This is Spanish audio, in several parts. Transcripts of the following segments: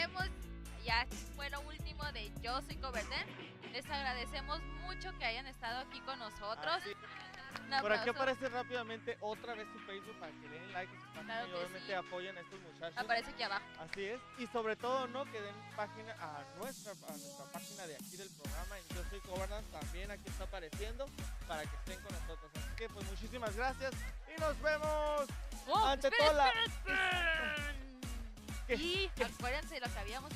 agradecemos, ya fue lo último de Yo Soy Coverdén. Les agradecemos mucho que hayan estado aquí con nosotros. Por aquí aparece rápidamente otra vez su Facebook para que den like a su página y obviamente apoyen a estos muchachos. Aparece aquí abajo. Así es, y sobre todo no que den página a nuestra página de aquí del programa en Yo Soy Coverdén, también aquí está apareciendo para que estén con nosotros. Así que pues muchísimas gracias y nos vemos ante toda la... Y acuérdense de lo que habíamos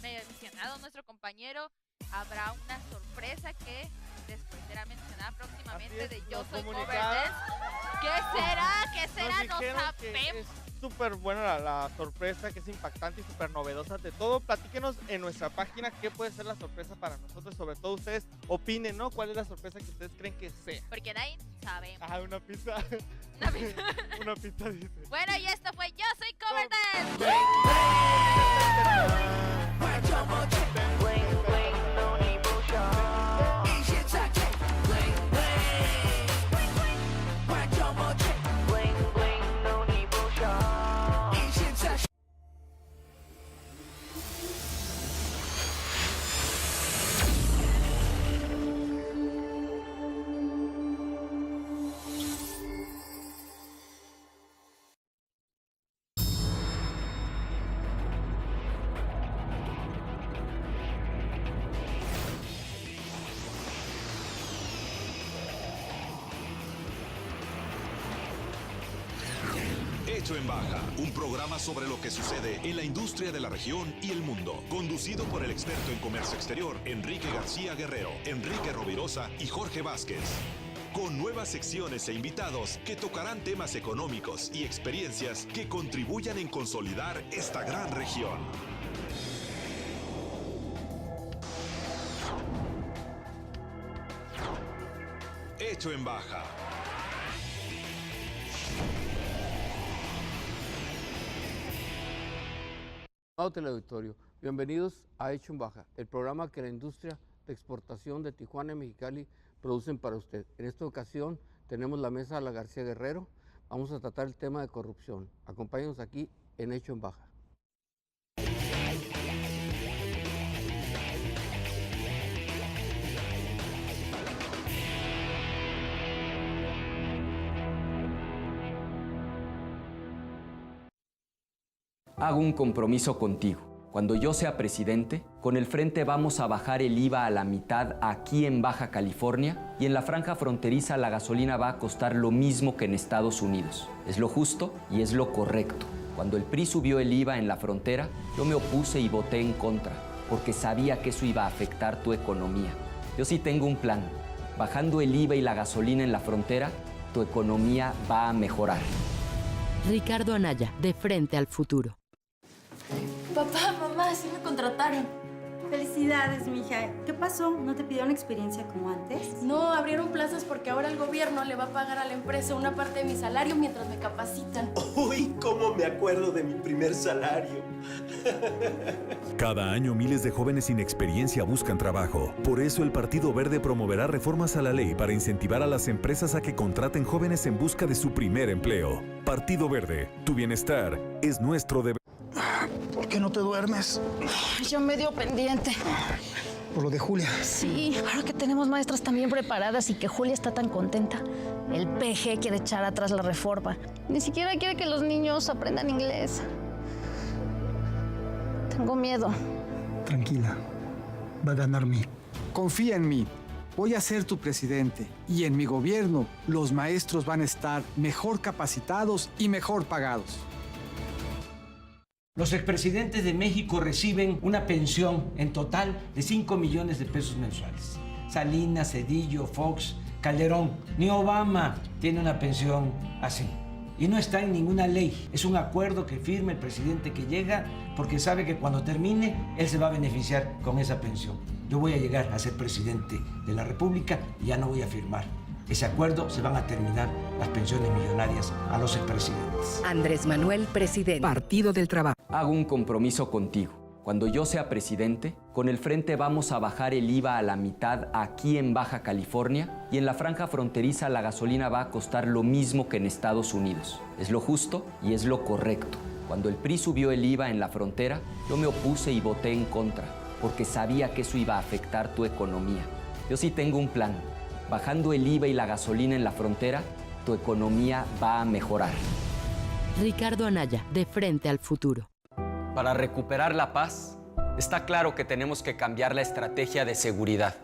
mencionado nuestro compañero, habrá una sorpresa que después será mencionada próximamente de Yo Soy Coverdén. ¿Qué será? No sabemos. Es súper buena la sorpresa, que es impactante y súper novedosa. De todo, platíquenos en nuestra página qué puede ser la sorpresa para nosotros. Sobre todo ustedes opinen, ¿no? ¿Cuál es la sorpresa que ustedes creen que sea? Porque nadie sabe. Ah, una pizza. Una pizza dice. Bueno, y esto fue Yo Soy Coverdén. Hecho en Baja, un programa sobre lo que sucede en la industria de la región y el mundo, conducido por el experto en comercio exterior, Enrique García Guerrero, Enrique Rovirosa y Jorge Vázquez. Con nuevas secciones e invitados que tocarán temas económicos y experiencias que contribuyan en consolidar esta gran región. Hecho en Baja. Estimado teleauditorio, bienvenidos a Hecho en Baja, el programa que la industria de exportación de Tijuana y Mexicali producen para usted. En esta ocasión tenemos la mesa de la García Guerrero. Vamos a tratar el tema de corrupción. Acompáñenos aquí en Hecho en Baja. Hago un compromiso contigo. Cuando yo sea presidente, con el Frente vamos a bajar el IVA a la mitad aquí en Baja California y en la franja fronteriza la gasolina va a costar lo mismo que en Estados Unidos. Es lo justo y es lo correcto. Cuando el PRI subió el IVA en la frontera, yo me opuse y voté en contra, porque sabía que eso iba a afectar tu economía. Yo sí tengo un plan. Bajando el IVA y la gasolina en la frontera, tu economía va a mejorar. Ricardo Anaya, de Frente al Futuro. Papá, mamá, sí me contrataron. Felicidades, mija. ¿Qué pasó? ¿No te pidieron experiencia como antes? No, abrieron plazas porque ahora el gobierno le va a pagar a la empresa una parte de mi salario mientras me capacitan. Uy, cómo me acuerdo de mi primer salario. Cada año miles de jóvenes sin experiencia buscan trabajo. Por eso el Partido Verde promoverá reformas a la ley para incentivar a las empresas a que contraten jóvenes en busca de su primer empleo. Partido Verde, tu bienestar es nuestro deber. ¿Por qué no te duermes? Yo medio pendiente. Por lo de Julia. Sí, ahora que tenemos maestras tan bien preparadas y que Julia está tan contenta, el PG quiere echar atrás la reforma. Ni siquiera quiere que los niños aprendan inglés. Tengo miedo. Tranquila, va a ganar mí. Confía en mí. Voy a ser tu presidente y en mi gobierno los maestros van a estar mejor capacitados y mejor pagados. Los expresidentes de México reciben una pensión en total de 5 millones de pesos mensuales. Salinas, Cedillo, Fox, Calderón, ni Obama tiene una pensión así. Y no está en ninguna ley. Es un acuerdo que firma el presidente que llega porque sabe que cuando termine, él se va a beneficiar con esa pensión. Yo voy a llegar a ser presidente de la República y ya no voy a firmar ese acuerdo, se van a terminar las pensiones millonarias a los expresidentes. Andrés Manuel, presidente. Partido del Trabajo. Hago un compromiso contigo. Cuando yo sea presidente, con el Frente vamos a bajar el IVA a la mitad aquí en Baja California y en la franja fronteriza la gasolina va a costar lo mismo que en Estados Unidos. Es lo justo y es lo correcto. Cuando el PRI subió el IVA en la frontera, yo me opuse y voté en contra, porque sabía que eso iba a afectar tu economía. Yo sí tengo un plan. Bajando el IVA y la gasolina en la frontera, tu economía va a mejorar. Ricardo Anaya, de Frente al Futuro. Para recuperar la paz, está claro que tenemos que cambiar la estrategia de seguridad.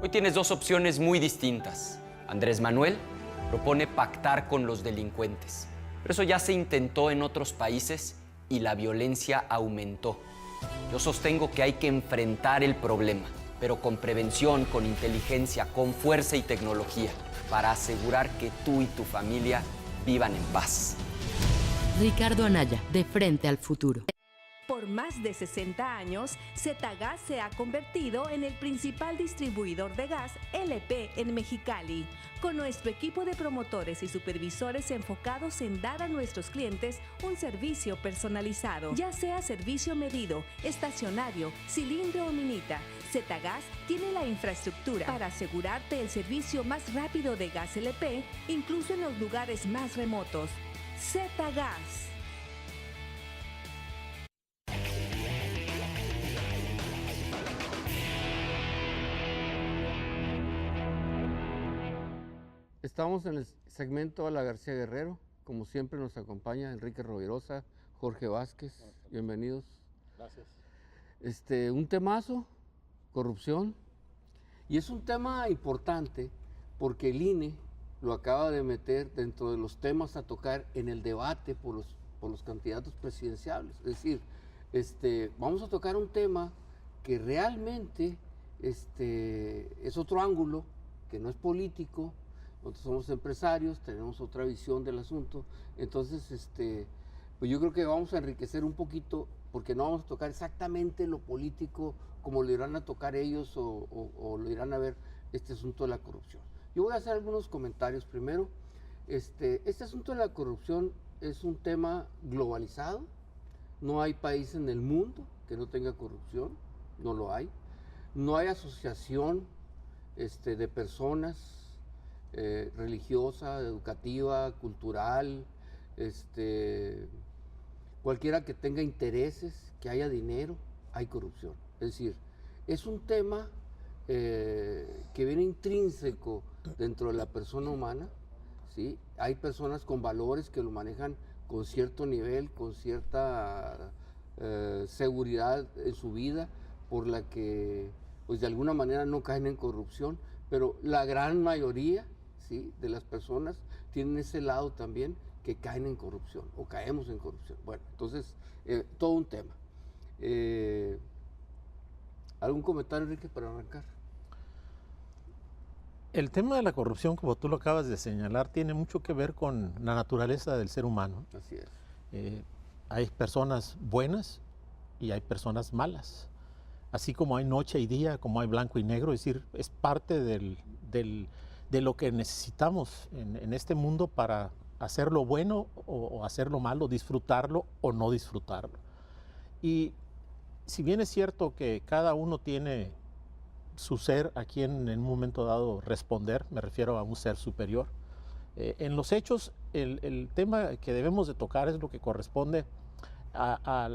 Hoy tienes dos opciones muy distintas. Andrés Manuel propone pactar con los delincuentes, pero eso ya se intentó en otros países y la violencia aumentó. Yo sostengo que hay que enfrentar el problema, pero con prevención, con inteligencia, con fuerza y tecnología, para asegurar que tú y tu familia vivan en paz. Ricardo Anaya, de Frente al Futuro. Por más de 60 años, Zetagas se ha convertido en el principal distribuidor de gas LP en Mexicali, con nuestro equipo de promotores y supervisores enfocados en dar a nuestros clientes un servicio personalizado, ya sea servicio medido, estacionario, cilindro o minita. Zetagas tiene la infraestructura para asegurarte el servicio más rápido de gas LP, incluso en los lugares más remotos. Zetagas. Estamos en el segmento a la García Guerrero. Como siempre nos acompaña Enrique Rovirosa, Jorge Vázquez. Bienvenidos. Gracias. Un temazo, corrupción. Y es un tema importante porque el INE lo acaba de meter dentro de los temas a tocar en el debate por los candidatos presidenciales. Es decir, vamos a tocar un tema que realmente es otro ángulo, que no es político. Nosotros somos empresarios, tenemos otra visión del asunto. Entonces, pues yo creo que vamos a enriquecer un poquito, porque no vamos a tocar exactamente lo político como lo irán a tocar ellos o lo irán a ver este asunto de la corrupción. Yo voy a hacer algunos comentarios. Primero, este asunto de la corrupción es un tema globalizado. No hay país en el mundo que no tenga corrupción, no lo hay. No hay asociación de personas religiosa, educativa, cultural, cualquiera que tenga intereses, que haya dinero, hay corrupción. Es decir, es un tema que viene intrínseco dentro de la persona humana, ¿sí? Hay personas con valores que lo manejan con cierto nivel, con cierta seguridad en su vida, por la que pues de alguna manera no caen en corrupción, pero la gran mayoría, ¿sí?, de las personas tienen ese lado también que caen en corrupción o caemos en corrupción. Bueno, entonces, todo un tema. ¿Algún comentario, Enrique, para arrancar? El tema de la corrupción, como tú lo acabas de señalar, tiene mucho que ver con la naturaleza del ser humano. Así es. Hay personas buenas y hay personas malas. Así como hay noche y día, como hay blanco y negro, es decir, es parte de lo que necesitamos en este mundo para hacer lo bueno o hacer lo malo, disfrutarlo o no disfrutarlo. Y si bien es cierto que cada uno tiene su ser a quien en un momento dado responder, me refiero a un ser superior, en los hechos el tema que debemos de tocar es lo que corresponde a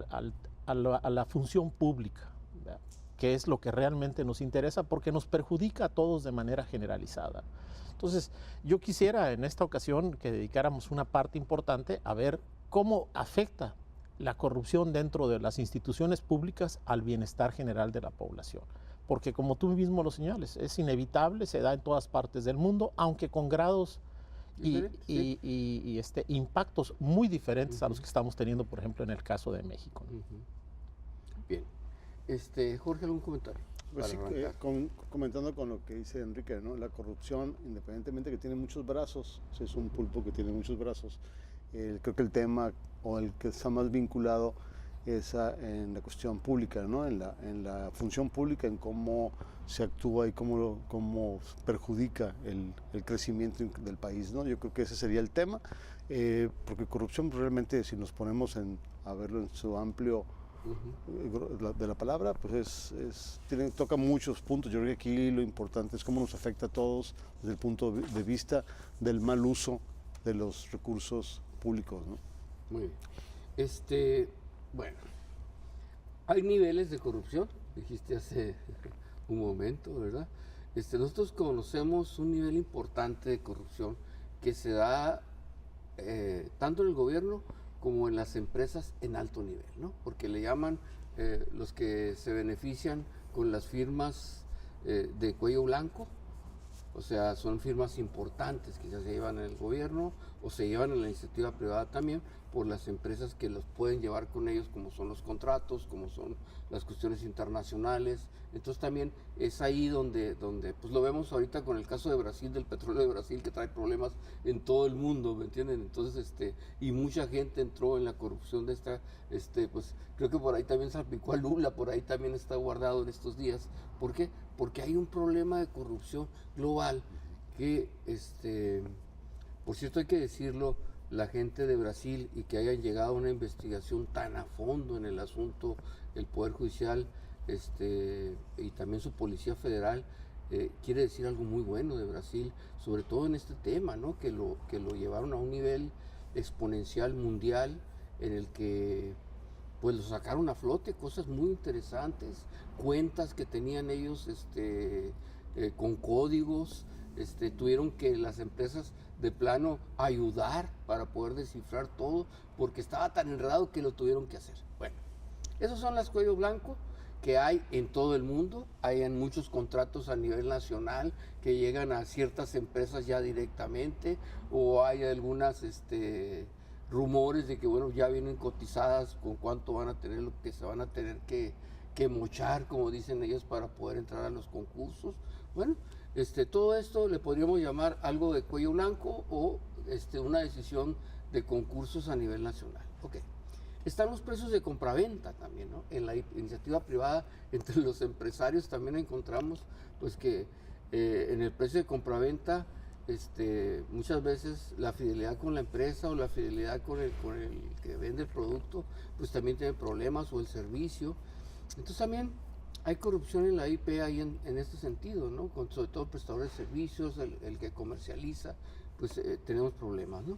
la función pública, ¿verdad?, que es lo que realmente nos interesa porque nos perjudica a todos de manera generalizada. Entonces, yo quisiera en esta ocasión que dedicáramos una parte importante a ver cómo afecta la corrupción dentro de las instituciones públicas al bienestar general de la población. Porque como tú mismo lo señales, es inevitable, se da en todas partes del mundo, aunque con grados y impactos muy diferentes a los que estamos teniendo, por ejemplo, en el caso de México, ¿no? Bien. Jorge, ¿algún comentario? Pues sí, comentando con lo que dice Enrique, ¿no? La corrupción, independientemente que tiene muchos brazos, es un pulpo que tiene muchos brazos, creo que el tema o el que está más vinculado es en la cuestión pública, ¿no? En la función pública, en cómo se actúa y cómo perjudica el crecimiento del país, ¿no? Yo creo que ese sería el tema, porque corrupción realmente, si nos ponemos a verlo en su amplio de la palabra, pues toca muchos puntos. Yo creo que aquí lo importante es cómo nos afecta a todos desde el punto de vista del mal uso de los recursos públicos, ¿no? Muy bien. Bueno, hay niveles de corrupción, dijiste hace un momento, ¿verdad? Nosotros conocemos un nivel importante de corrupción que se da tanto en el gobierno como en las empresas en alto nivel, ¿no? Porque le llaman los que se benefician con las firmas de cuello blanco, o sea, son firmas importantes que ya se llevan en el gobierno o se llevan en la iniciativa privada también por las empresas que los pueden llevar con ellos, como son los contratos, como son las cuestiones internacionales. Entonces también es ahí donde pues lo vemos ahorita con el caso de Brasil, del petróleo de Brasil, que trae problemas en todo el mundo, ¿me entienden? Entonces, y mucha gente entró en la corrupción de esta, pues creo que por ahí también salpicó a Lula, por ahí también está guardado en estos días. ¿Por qué? Porque hay un problema de corrupción global que, por cierto hay que decirlo, la gente de Brasil y que hayan llegado a una investigación tan a fondo en el asunto, el Poder Judicial y también su Policía Federal, quiere decir algo muy bueno de Brasil, sobre todo en este tema, ¿no? Que lo llevaron a un nivel exponencial mundial en el que pues lo sacaron a flote, cosas muy interesantes, cuentas que tenían ellos con códigos, tuvieron que las empresas de plano ayudar para poder descifrar todo, porque estaba tan enredado que lo tuvieron que hacer. Bueno, esos son las cuello blanco que hay en todo el mundo, hay en muchos contratos a nivel nacional que llegan a ciertas empresas ya directamente, o hay algunas rumores de que bueno, ya vienen cotizadas con cuánto van a tener, lo que se van a tener que mochar, como dicen ellos, para poder entrar a los concursos. Bueno, todo esto le podríamos llamar algo de cuello blanco o una decisión de concursos a nivel nacional. Okay. Están los precios de compraventa también, ¿no? En la iniciativa privada, entre los empresarios también encontramos pues que en el precio de compraventa muchas veces la fidelidad con la empresa o la fidelidad con el que vende el producto pues también tiene problemas, o el servicio. Entonces también hay corrupción en la IP ahí en este sentido, ¿no? Sobre todo el prestador de servicios, el que comercializa, pues tenemos problemas, ¿no?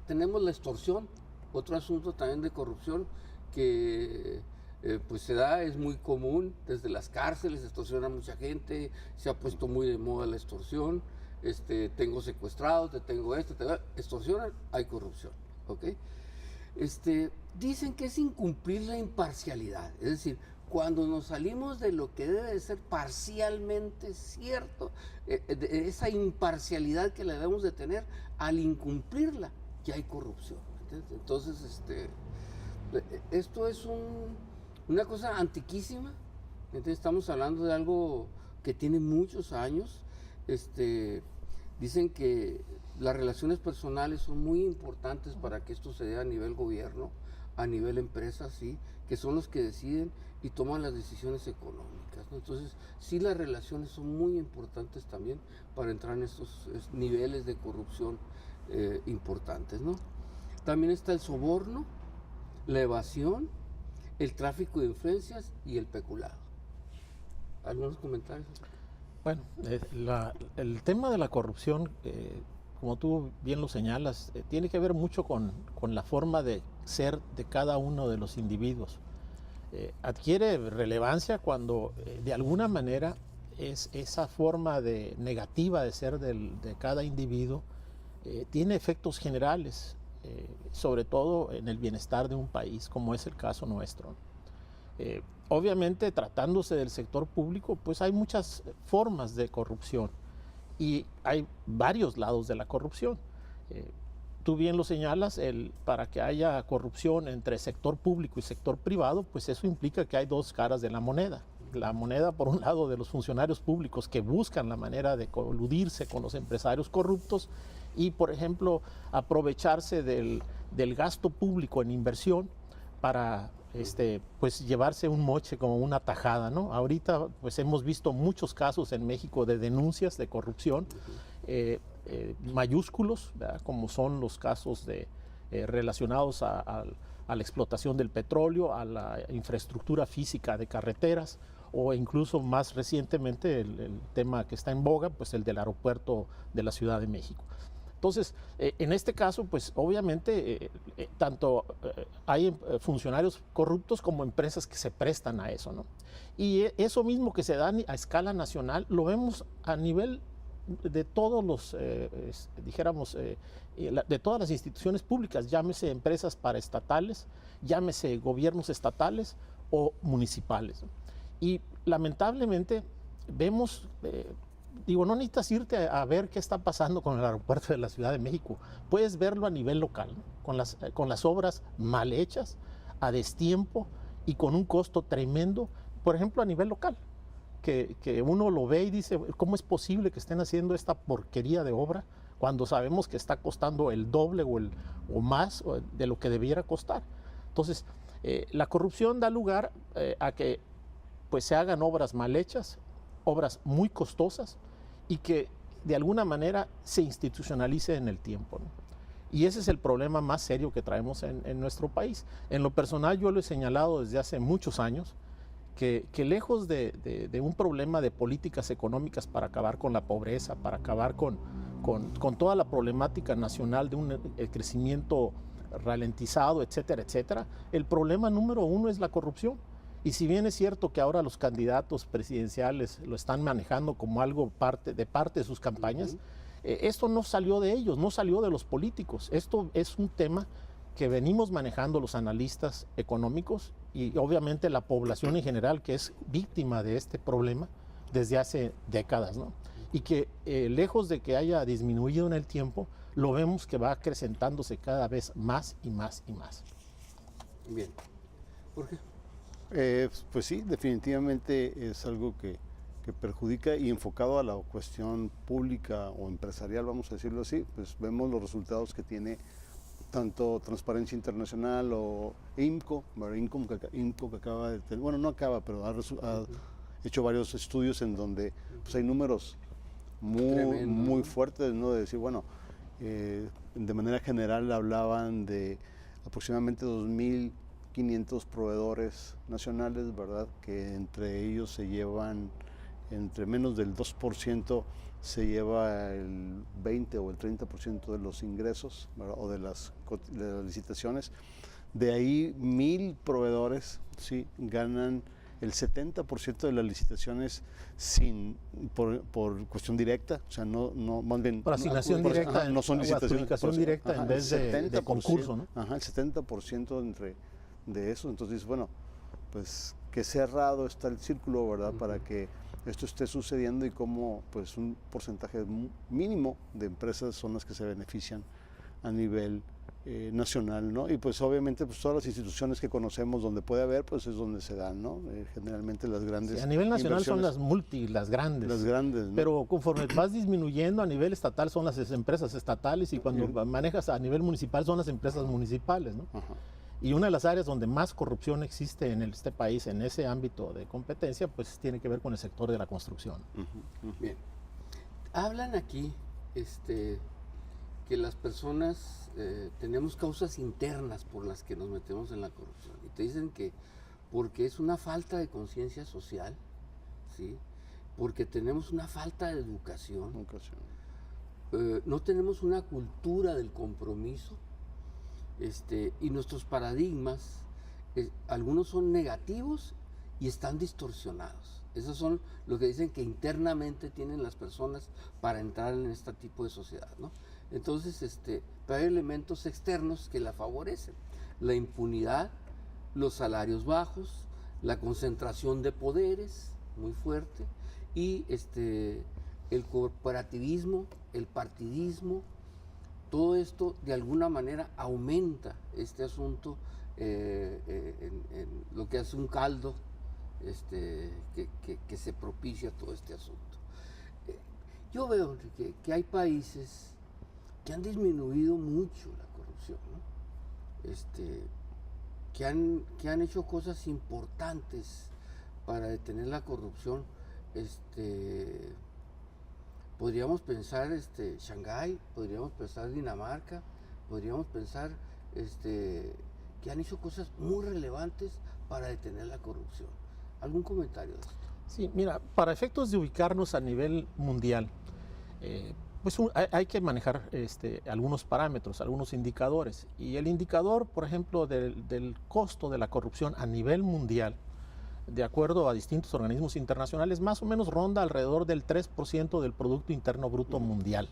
Tenemos la extorsión, otro asunto también de corrupción que pues se da, es muy común, desde las cárceles extorsiona a mucha gente, se ha puesto muy de moda la extorsión, tengo secuestrado, te tengo extorsionan, hay corrupción, ¿ok? Dicen que es incumplir la imparcialidad, es decir, cuando nos salimos de lo que debe de ser parcialmente cierto, de esa imparcialidad que la debemos de tener, al incumplirla, ya hay corrupción, ¿entiendes? Entonces, esto es una cosa antiquísima, entonces estamos hablando de algo que tiene muchos años. Dicen que las relaciones personales son muy importantes para que esto se dé a nivel gobierno, a nivel empresa, sí, que son los que deciden y toman las decisiones económicas, ¿no? Entonces, sí, las relaciones son muy importantes también para entrar en estos niveles de corrupción importantes, ¿no? También está el soborno, la evasión, el tráfico de influencias y el peculado. ¿Algunos comentarios? Bueno, el tema de la corrupción, como tú bien lo señalas, tiene que ver mucho con la forma de ser de cada uno de los individuos. Adquiere relevancia cuando de alguna manera esa forma negativa de ser de cada individuo tiene efectos generales, sobre todo en el bienestar de un país, como es el caso nuestro. Obviamente, tratándose del sector público, pues hay muchas formas de corrupción y hay varios lados de la corrupción. Tú bien lo señalas, para que haya corrupción entre sector público y sector privado, pues eso implica que hay dos caras de la moneda. La moneda, por un lado, de los funcionarios públicos que buscan la manera de coludirse con los empresarios corruptos y, por ejemplo, aprovecharse del gasto público en inversión para pues llevarse un moche como una tajada, ¿no? Ahorita pues hemos visto muchos casos en México de denuncias de corrupción mayúsculos, ¿verdad? Como son los casos relacionados a la explotación del petróleo, a la infraestructura física de carreteras, o incluso más recientemente el tema que está en boga, pues el del aeropuerto de la Ciudad de México. Entonces, en este caso, pues obviamente, tanto hay funcionarios corruptos como empresas que se prestan a eso, ¿no? Y eso mismo que se da a escala nacional, lo vemos a nivel de todos los, dijéramos, de todas las instituciones públicas, llámese empresas paraestatales, llámese gobiernos estatales o municipales, ¿no? Y lamentablemente vemos... Digo, no necesitas irte a ver qué está pasando con el aeropuerto de la Ciudad de México. Puedes verlo a nivel local, ¿no? con las obras mal hechas, a destiempo y con un costo tremendo, por ejemplo, a nivel local. Que uno lo ve y dice, ¿cómo es posible que estén haciendo esta porquería de obra cuando sabemos que está costando el doble o más de lo que debiera costar? Entonces, la corrupción da lugar a que pues, se hagan obras mal hechas, obras muy costosas y que de alguna manera se institucionalice en el tiempo, ¿no? Y ese es el problema más serio que traemos en nuestro país. En lo personal yo lo he señalado desde hace muchos años, que lejos de un problema de políticas económicas para acabar con la pobreza, para acabar con toda la problemática nacional de un crecimiento ralentizado, etcétera, etcétera, el problema número uno es la corrupción. Y si bien es cierto que ahora los candidatos presidenciales lo están manejando como algo parte de sus campañas, esto no salió de ellos, no salió de los políticos. Esto es un tema que venimos manejando los analistas económicos y obviamente la población en general, que es víctima de este problema desde hace décadas, ¿no? Y que lejos de que haya disminuido en el tiempo, lo vemos que va acrecentándose cada vez más y más y más. Bien. ¿Por qué? Pues sí, definitivamente es algo que perjudica, y enfocado a la cuestión pública o empresarial, vamos a decirlo así, pues vemos los resultados que tiene tanto Transparencia Internacional o IMCO, que acaba de tener, bueno, no acaba, pero ha hecho varios estudios en donde pues, hay números muy fuertes, ¿no? De decir, bueno, de manera general hablaban de aproximadamente 2.500 proveedores nacionales, ¿verdad? Que entre ellos se llevan, entre menos del 2% se lleva el 20 o el 30% de los ingresos, ¿verdad? O de las licitaciones. De ahí 1.000 proveedores, ¿sí? Ganan el 70% de las licitaciones por cuestión directa, o sea, no más bien... Por asignación directa, no son licitaciones. Adjudicación directa en vez de concurso, ¿no? Ajá, el 70% de eso. Entonces, bueno, pues qué cerrado está el círculo, ¿verdad? Para que esto esté sucediendo, y cómo pues un porcentaje mínimo de empresas son las que se benefician a nivel nacional, ¿no? Y pues obviamente pues todas las instituciones que conocemos donde puede haber, pues es donde se dan, ¿no? Generalmente las grandes... Sí, a nivel nacional son las las grandes. Las grandes, ¿no? Pero conforme vas disminuyendo a nivel estatal son las empresas estatales, y cuando manejas a nivel municipal son las empresas municipales, ¿no? Ajá. Y una de las áreas donde más corrupción existe en este país, en ese ámbito de competencia, pues tiene que ver con el sector de la construcción. Bien. Hablan aquí que las personas tenemos causas internas por las que nos metemos en la corrupción. Y te dicen que porque es una falta de conciencia social, ¿sí? Porque tenemos una falta de educación. No tenemos una cultura del compromiso. Y nuestros paradigmas, algunos son negativos y están distorsionados. Esos son lo que dicen que internamente tienen las personas para entrar en este tipo de sociedad, ¿no? Entonces, pero hay elementos externos que la favorecen. La impunidad, los salarios bajos, la concentración de poderes muy fuerte, y el corporativismo, el partidismo. Todo esto de alguna manera aumenta este asunto, en lo que hace un caldo que se propicia todo este asunto. Yo veo que hay países que han disminuido mucho la corrupción, ¿no? Que han hecho cosas importantes para detener la corrupción. Podríamos pensar Shanghái, podríamos pensar Dinamarca, podríamos pensar que han hecho cosas muy relevantes para detener la corrupción. ¿Algún comentario de esto? Sí, mira, para efectos de ubicarnos a nivel mundial, Pues hay que manejar algunos parámetros, algunos indicadores. Y el indicador, por ejemplo, del costo de la corrupción a nivel mundial, de acuerdo a distintos organismos internacionales, más o menos ronda alrededor del 3% del Producto Interno Bruto mundial.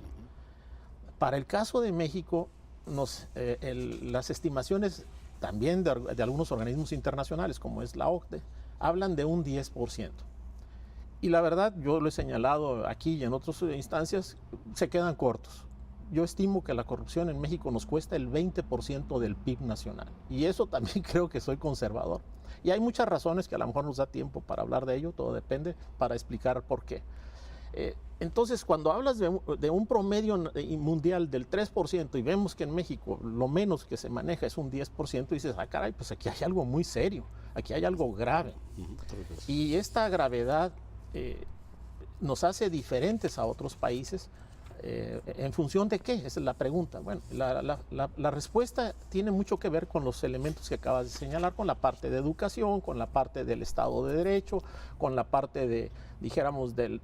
Para el caso de México, las estimaciones también de algunos organismos internacionales, como es la OCDE, hablan de un 10%. Y la verdad, yo lo he señalado aquí y en otras instancias, se quedan cortos. Yo estimo que la corrupción en México nos cuesta el 20% del PIB nacional. Y eso también creo que soy conservador. Y hay muchas razones que a lo mejor nos da tiempo para hablar de ello, todo depende, para explicar por qué. Entonces, cuando hablas de un promedio mundial del 3% y vemos que en México lo menos que se maneja es un 10%, dices, ah, caray, pues aquí hay algo muy serio, aquí hay algo grave. Y esta gravedad nos hace diferentes a otros países. ¿En función de qué? Esa es la pregunta. Bueno, la respuesta tiene mucho que ver con los elementos que acabas de señalar, con la parte de educación, con la parte del Estado de Derecho, con la parte de, dijéramos, de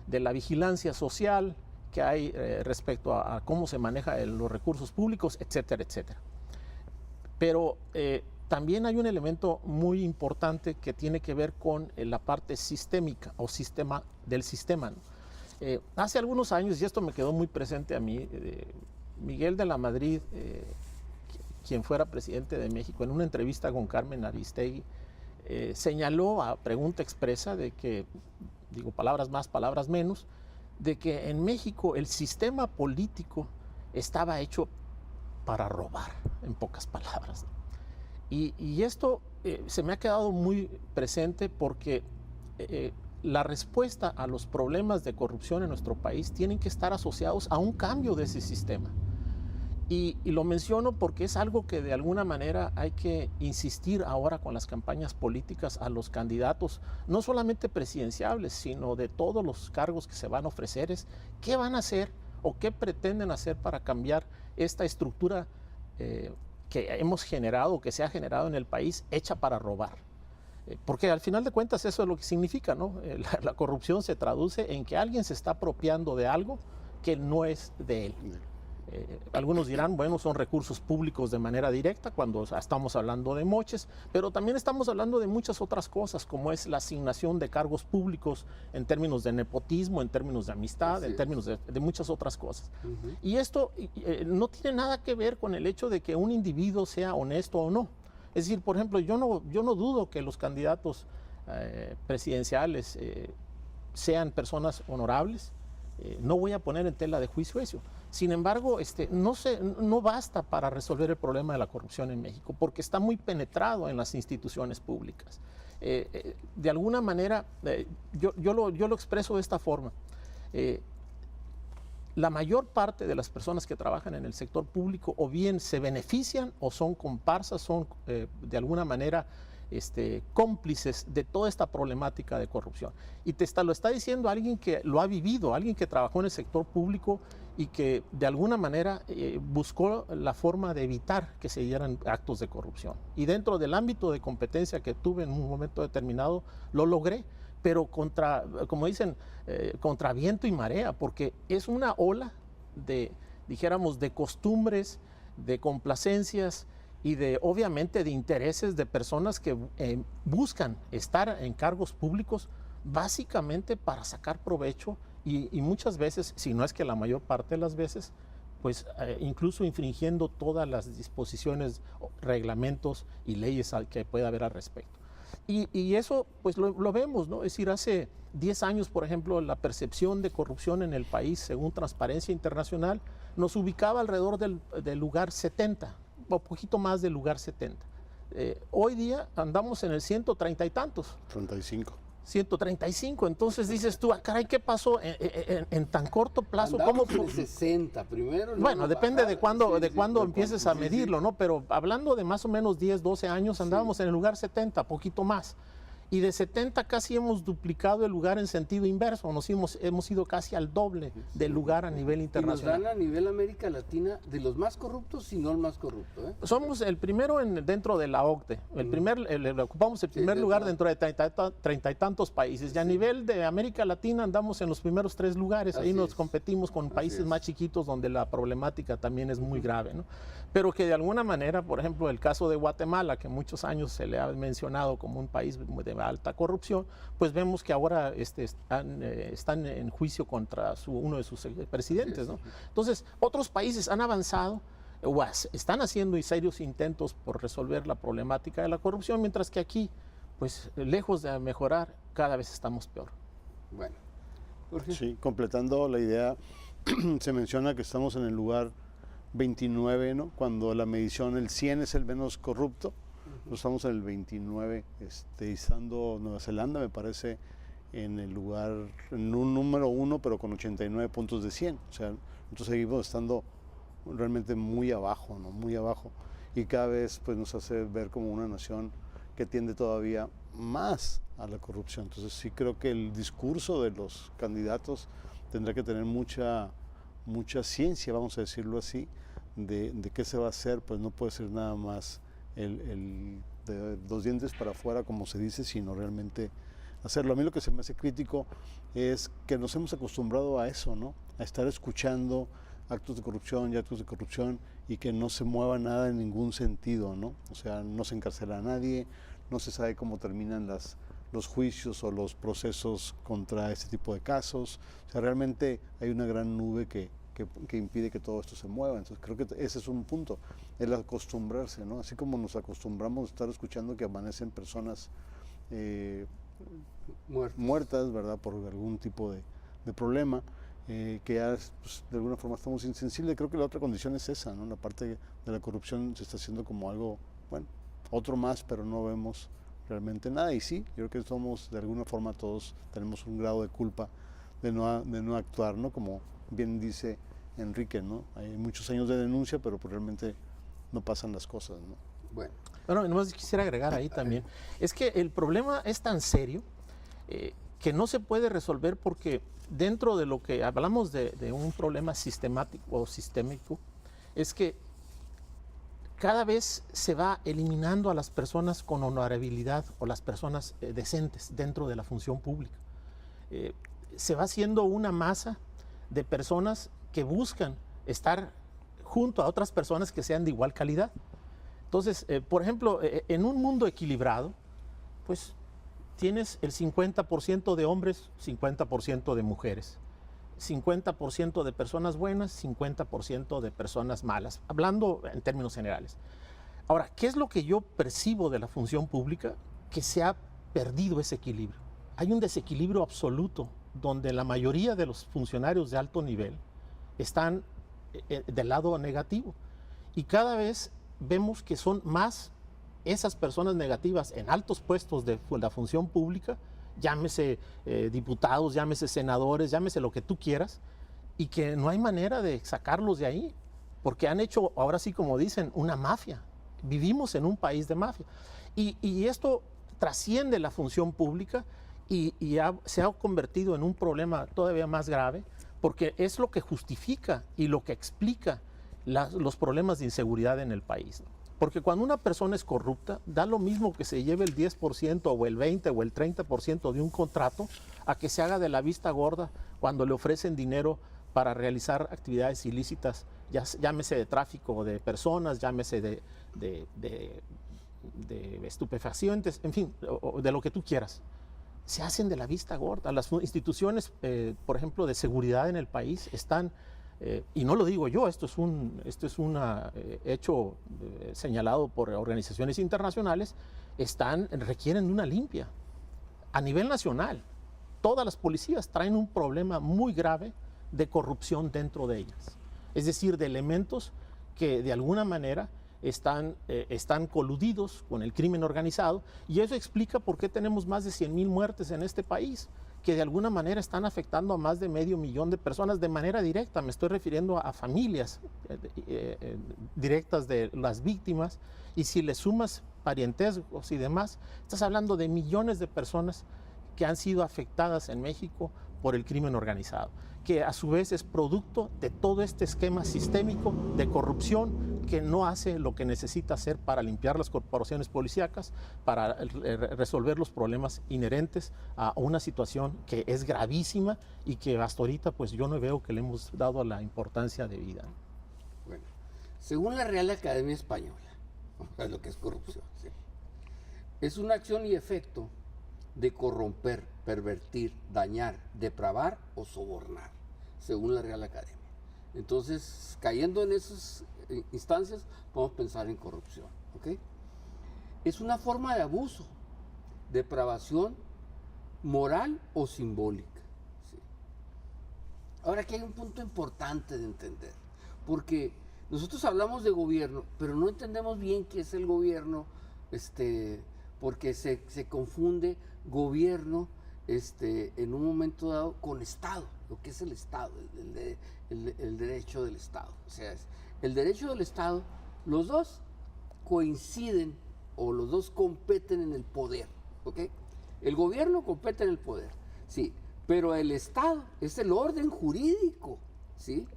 la vigilancia social que hay respecto a cómo se manejan los recursos públicos, etcétera, etcétera. Pero también hay un elemento muy importante que tiene que ver con la parte sistémica o del sistema, ¿no? Hace algunos años, y esto me quedó muy presente a mí, Miguel de la Madrid, quien fuera presidente de México, en una entrevista con Carmen Aristegui, señaló a pregunta expresa de que, digo palabras más, palabras menos, de que en México el sistema político estaba hecho para robar, en pocas palabras, ¿no? Y esto se me ha quedado muy presente porque la respuesta a los problemas de corrupción en nuestro país tienen que estar asociados a un cambio de ese sistema. Y lo menciono porque es algo que de alguna manera hay que insistir ahora con las campañas políticas a los candidatos, no solamente presidenciables, sino de todos los cargos que se van a ofrecer, es qué van a hacer o qué pretenden hacer para cambiar esta estructura que hemos generado, que se ha generado en el país, hecha para robar. Porque al final de cuentas eso es lo que significa, ¿no? La corrupción se traduce en que alguien se está apropiando de algo que no es de él. Algunos dirán, bueno, son recursos públicos de manera directa cuando estamos hablando de moches, pero también estamos hablando de muchas otras cosas, como es la asignación de cargos públicos en términos de nepotismo, en términos de amistad, en términos de muchas otras cosas. Y esto no tiene nada que ver con el hecho de que un individuo sea honesto o no. Es decir, por ejemplo, yo no dudo que los candidatos presidenciales sean personas honorables. No voy a poner en tela de juicio eso. Sin embargo, no basta para resolver el problema de la corrupción en México, porque está muy penetrado en las instituciones públicas. De alguna manera, yo lo expreso de esta forma. La mayor parte de las personas que trabajan en el sector público o bien se benefician o son comparsas, son de alguna manera cómplices de toda esta problemática de corrupción. Y lo está diciendo alguien que lo ha vivido, alguien que trabajó en el sector público y que de alguna manera buscó la forma de evitar que se dieran actos de corrupción. Y dentro del ámbito de competencia que tuve en un momento determinado, lo logré, pero como dicen, contra viento y marea, porque es una ola dijéramos, de costumbres, de complacencias y obviamente de intereses de personas que buscan estar en cargos públicos básicamente para sacar provecho y muchas veces, si no es que la mayor parte de las veces, pues incluso infringiendo todas las disposiciones, reglamentos y leyes que pueda haber al respecto. Y eso pues lo vemos, ¿no? Es decir, hace 10 años, por ejemplo, la percepción de corrupción en el país, según Transparencia Internacional, nos ubicaba alrededor del lugar 70, o poquito más del lugar 70. Hoy día andamos en el 130 y tantos. 135, entonces dices tú, caray, ¿qué pasó en tan corto plazo? Andamos en 60 primero. Bueno, depende de cuándo empieces a medirlo, ¿no? Pero hablando de más o menos 10, 12 años, andábamos en el lugar 70, poquito más. Y de 70 casi hemos duplicado el lugar en sentido inverso, hemos ido casi al doble del lugar a nivel internacional. Y nos dan a nivel América Latina de los más corruptos, si no el más corrupto. Somos el primero dentro de la OCDE, ocupamos el primer lugar dentro de 30 y tantos países, y a nivel de América Latina andamos en los primeros 3 lugares, ahí nos competimos con países más chiquitos donde la problemática también es muy grave, ¿no? Pero que de alguna manera, por ejemplo, el caso de Guatemala, que muchos años se le ha mencionado como un país de alta corrupción, pues vemos que ahora están en juicio contra uno de sus presidentes, ¿no? Entonces, otros países han avanzado, o están haciendo serios intentos por resolver la problemática de la corrupción, mientras que aquí, pues lejos de mejorar, cada vez estamos peor. Bueno, sí, completando la idea, se menciona que estamos en el lugar 29, ¿no? Cuando la medición, el 100 es el menos corrupto, nosotros estamos en el 29, estando Nueva Zelanda, me parece, en el lugar, en un número 1, pero con 89 puntos de 100. O sea, nosotros seguimos estando realmente muy abajo, ¿no? Muy abajo. Y cada vez pues, nos hace ver como una nación que tiende todavía más a la corrupción. Entonces sí creo que el discurso de los candidatos tendrá que tener mucha ciencia, vamos a decirlo así, de qué se va a hacer. Pues no puede ser nada más de los dientes para afuera, como se dice, sino realmente hacerlo. A mí lo que se me hace crítico es que nos hemos acostumbrado a eso, ¿no? A estar escuchando actos de corrupción y actos de corrupción y que no se mueva nada en ningún sentido, ¿no? O sea, no se encarcela a nadie, no se sabe cómo terminan los juicios o los procesos contra este tipo de casos. O sea, realmente hay una gran nube que impide que todo esto se mueva. Entonces creo que ese es un punto, el acostumbrarse, ¿no? Así como nos acostumbramos a estar escuchando que amanecen personas muertas, ¿verdad? Por algún tipo de problema, que ya pues, de alguna forma estamos insensibles. Creo que la otra condición es esa, ¿no? La parte de la corrupción se está haciendo como algo, bueno, otro más, pero no vemos realmente nada. Y sí, yo creo que somos, de alguna forma todos tenemos un grado de culpa de no actuar, ¿no? Como bien dice Enrique, ¿no? Hay muchos años de denuncia, pero pues realmente no pasan las cosas, ¿no? Bueno, nomás quisiera agregar ahí también, es que el problema es tan serio que no se puede resolver porque dentro de lo que hablamos de un problema sistemático o sistémico, es que cada vez se va eliminando a las personas con honorabilidad o las personas decentes dentro de la función pública. Se va haciendo una masa de personas que buscan estar junto a otras personas que sean de igual calidad. Entonces, por ejemplo, en un mundo equilibrado, pues tienes el 50% de hombres, 50% de mujeres, 50% de personas buenas, 50% de personas malas, hablando en términos generales. Ahora, ¿qué es lo que yo percibo de la función pública? Que se ha perdido ese equilibrio. Hay un desequilibrio absoluto donde la mayoría de los funcionarios de alto nivel están del lado negativo y cada vez vemos que son más esas personas negativas en altos puestos de la función pública, llámese diputados, llámese senadores, llámese lo que tú quieras, y que no hay manera de sacarlos de ahí, porque han hecho, ahora sí como dicen, una mafia. Vivimos en un país de mafia. Y esto trasciende la función pública y se ha convertido en un problema todavía más grave, porque es lo que justifica y lo que explica los problemas de inseguridad en el país. Porque cuando una persona es corrupta, da lo mismo que se lleve el 10% o el 20% o el 30% de un contrato a que se haga de la vista gorda cuando le ofrecen dinero para realizar actividades ilícitas, llámese de tráfico de personas, llámese de estupefacientes, en fin, de lo que tú quieras. Se hacen de la vista gorda. Las instituciones, por ejemplo, de seguridad en el país están, y no lo digo yo, esto es un hecho señalado por organizaciones internacionales, requieren de una limpia. A nivel nacional, todas las policías traen un problema muy grave de corrupción dentro de ellas. Es decir, de elementos que de alguna manera están coludidos con el crimen organizado, y eso explica por qué tenemos más de 100,000 muertes en este país, que de alguna manera están afectando a más de 500,000 de personas de manera directa. Me estoy refiriendo a familias directas de las víctimas, y si le sumas parentescos y demás, estás hablando de millones de personas que han sido afectadas en México por el crimen organizado, que a su vez es producto de todo este esquema sistémico de corrupción que no hace lo que necesita hacer para limpiar las corporaciones policíacas, para resolver los problemas inherentes a una situación que es gravísima y que hasta ahorita pues yo no veo que le hemos dado la importancia debida. Bueno, según la Real Academia Española, lo que es corrupción, ¿sí?, es una acción y efecto de corromper, pervertir, dañar, depravar o sobornar, según la Real Academia. Entonces, cayendo en esas instancias, podemos pensar en corrupción, ¿ok? Es una forma de abuso, depravación moral o simbólica, ¿sí? Ahora, aquí hay un punto importante de entender, porque nosotros hablamos de gobierno, pero no entendemos bien qué es el gobierno, porque se confunde gobierno en un momento dado con Estado, lo que es el Estado, el derecho del Estado. O sea, el derecho del Estado, los dos coinciden o los dos competen en el poder, ¿ok? El gobierno compete en el poder, sí, pero el Estado es el orden jurídico, ¿sí?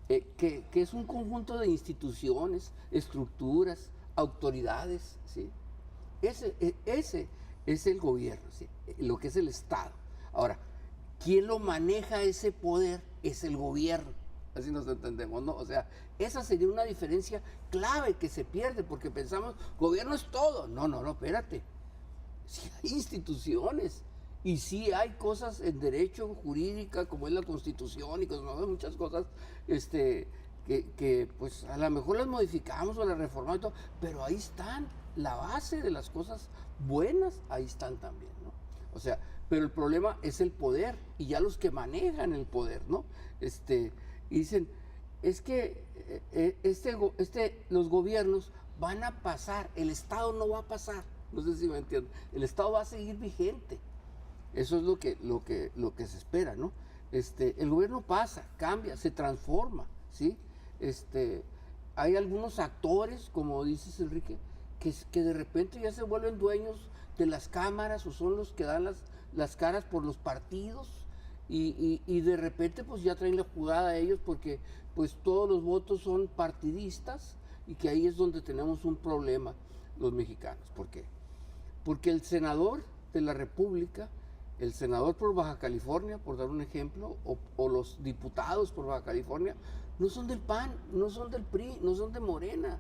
Que es un conjunto de instituciones, estructuras, autoridades, ¿sí? Ese es el gobierno, ¿sí?, lo que es el Estado. Ahora, ¿quién lo maneja ese poder? Es el gobierno, así nos entendemos, ¿no? O sea, esa sería una diferencia clave que se pierde, porque pensamos, gobierno es todo. No, espérate. Sí hay instituciones, y sí hay cosas en derecho jurídica, como es la Constitución, y muchas cosas, que pues a lo mejor las modificamos o las reformamos y todo, pero ahí están. La base de las cosas buenas, ahí están también, ¿no? O sea, pero el problema es el poder, y ya los que manejan el poder, ¿no? Y dicen, es que los gobiernos van a pasar, el Estado no va a pasar. No sé si me entienden. El Estado va a seguir vigente. Eso es lo que se espera, ¿no? El gobierno pasa, cambia, se transforma, ¿sí? Hay algunos actores, como dices, Enrique, que de repente ya se vuelven dueños de las cámaras, o son los que dan las caras por los partidos, y de repente pues ya traen la jugada a ellos, porque pues todos los votos son partidistas, y que ahí es donde tenemos un problema los mexicanos. ¿Por qué? Porque el senador de la República, el senador por Baja California, por dar un ejemplo, o los diputados por Baja California, no son del PAN, no son del PRI, no son de Morena,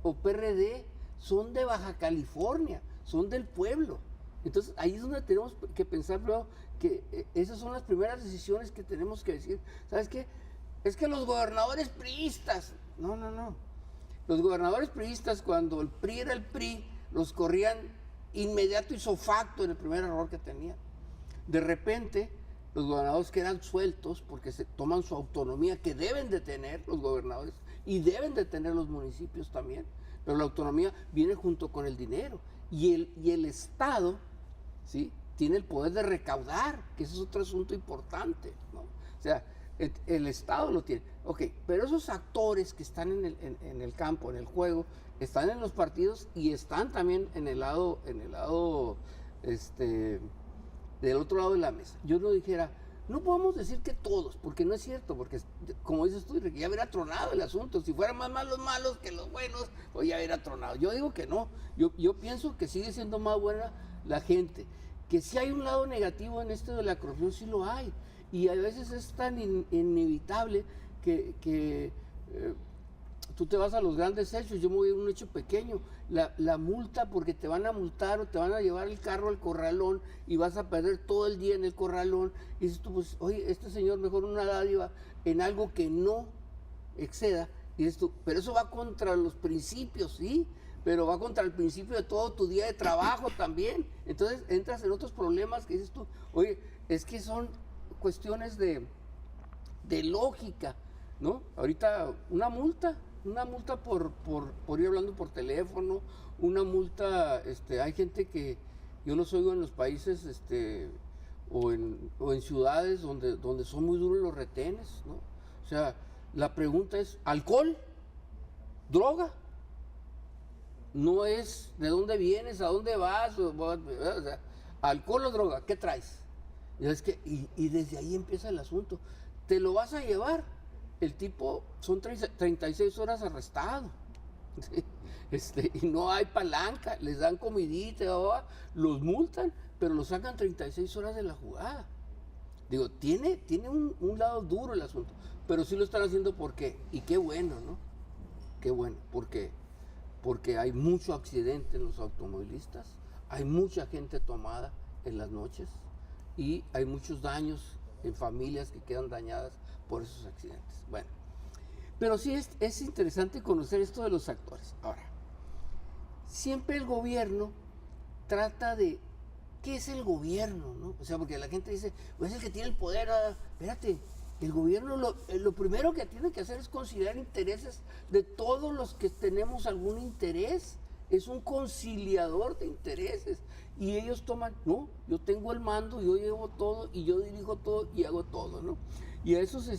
o PRD, son de Baja California, son del pueblo. Entonces ahí es donde tenemos que pensar luego que esas son las primeras decisiones que tenemos que decir. ¿Sabes qué? Es que los gobernadores priistas, no. Los gobernadores priistas, cuando el PRI era el PRI, los corrían inmediato y facto en el primer error que tenían. De repente, los gobernadores quedan sueltos porque se toman su autonomía, que deben de tener los gobernadores, y deben de tener los municipios también, pero la autonomía viene junto con el dinero, y el Estado, ¿sí?, tiene el poder de recaudar, que ese es otro asunto importante, ¿no? O sea, el Estado lo tiene, ok, pero esos actores que están en el campo, en el juego, están en los partidos y están también en el lado del otro lado de la mesa. Yo no dijera, no podemos decir que todos, porque no es cierto, porque como dices tú, ya hubiera tronado el asunto. Si fueran más malos que los buenos, pues ya hubiera tronado. Yo digo que no, yo pienso que sigue siendo más buena la gente, que si hay un lado negativo en esto de la corrupción, sí lo hay, y a veces es tan inevitable que tú te vas a los grandes hechos. Yo me voy a un hecho pequeño, la multa, porque te van a multar o te van a llevar el carro al corralón y vas a perder todo el día en el corralón, y dices tú, pues, oye, este señor mejor una dádiva en algo que no exceda, y dices tú, pero eso va contra los principios, sí, pero va contra el principio de todo tu día de trabajo también. Entonces entras en otros problemas que dices tú, oye, es que son cuestiones de lógica, ¿no? Ahorita una multa una multa por ir hablando por teléfono, una multa, hay gente que yo los oigo en los países, o en ciudades donde son muy duros los retenes, ¿no? O sea, la pregunta es, ¿alcohol? ¿Droga? No es de dónde vienes, a dónde vas, o sea, alcohol o droga, ¿qué traes? Y desde ahí empieza el asunto. ¿Te lo vas a llevar? El tipo, son 36 horas arrestado. Y no hay palanca, les dan comidita, los multan, pero lo sacan 36 horas de la jugada. Digo, tiene un lado duro el asunto, pero sí lo están haciendo porque, y qué bueno, ¿no? Qué bueno, porque hay mucho accidente en los automovilistas, hay mucha gente tomada en las noches y hay muchos daños en familias que quedan dañadas por esos accidentes. Bueno, pero sí es interesante conocer esto de los actores. Ahora, siempre el gobierno trata de, ¿qué es el gobierno, no? O sea, porque la gente dice, pues es el que tiene el poder. Espérate, el gobierno lo primero que tiene que hacer es considerar intereses de todos los que tenemos algún interés. Es un conciliador de intereses. Y ellos toman, no, yo tengo el mando, yo llevo todo y yo dirijo todo y hago todo, ¿no? Y a esos,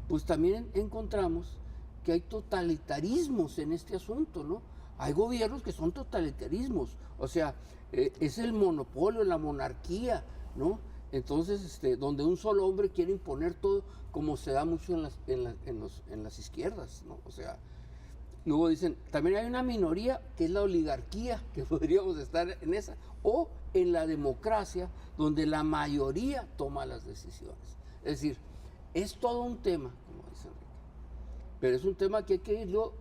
pues también encontramos que hay totalitarismos en este asunto, ¿no? Hay gobiernos que son totalitarismos, o sea, es el monopolio, la monarquía, ¿no? Entonces, donde un solo hombre quiere imponer todo, como se da mucho en las izquierdas, ¿no? O sea, luego dicen, también hay una minoría que es la oligarquía, que podríamos estar en esa, o en la democracia, donde la mayoría toma las decisiones. Es decir, es todo un tema, como dice Enrique, pero es un tema que hay que irlo,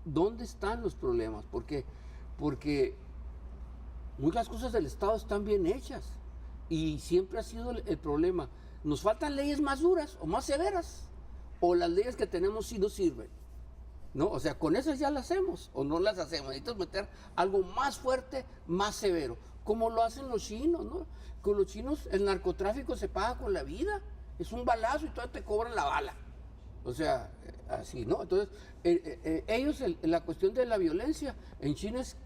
¿dónde están los problemas? Porque muchas cosas del Estado están bien hechas y siempre ha sido el problema. Nos faltan leyes más duras o más severas, o las leyes que tenemos sí nos sirven, ¿no? O sea, con esas ya las hacemos o no las hacemos. Necesitamos meter algo más fuerte, más severo, como lo hacen los chinos, ¿no? Con los chinos el narcotráfico se paga con la vida, es un balazo y todavía te cobran la bala. O sea, así, ¿no? Entonces, ellos, la cuestión de la violencia en China es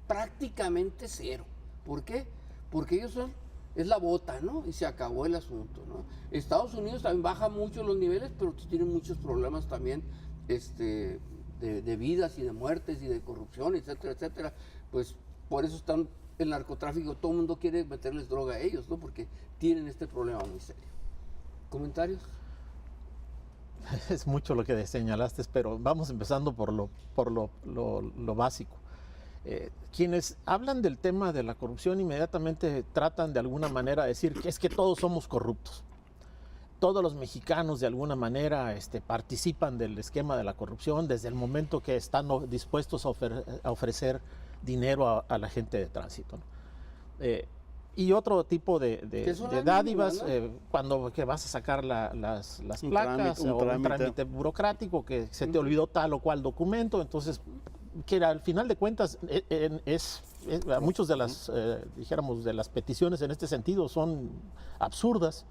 prácticamente cero. ¿Por qué? Porque ellos es la bota, ¿no? Y se acabó el asunto, ¿no? Estados Unidos también baja mucho los niveles, pero tienen muchos problemas también, de vidas y de muertes y de corrupción, etcétera, etcétera. Pues por eso están el narcotráfico, todo el mundo quiere meterles droga a ellos, ¿no? Porque tienen este problema muy serio. ¿Comentarios? Es mucho lo que señalaste, pero vamos empezando por lo básico. Quienes hablan del tema de la corrupción inmediatamente tratan de alguna manera de decir que es que todos somos corruptos. Todos los mexicanos de alguna manera participan del esquema de la corrupción desde el momento que están dispuestos a ofrecer dinero a la gente de tránsito, ¿no? Y otro tipo de dádivas, ¿no? Cuando que vas a sacar las placas, o un trámite burocrático, que se te olvidó tal o cual documento, entonces que al final de cuentas muchos de las dijéramos de las peticiones en este sentido son absurdas.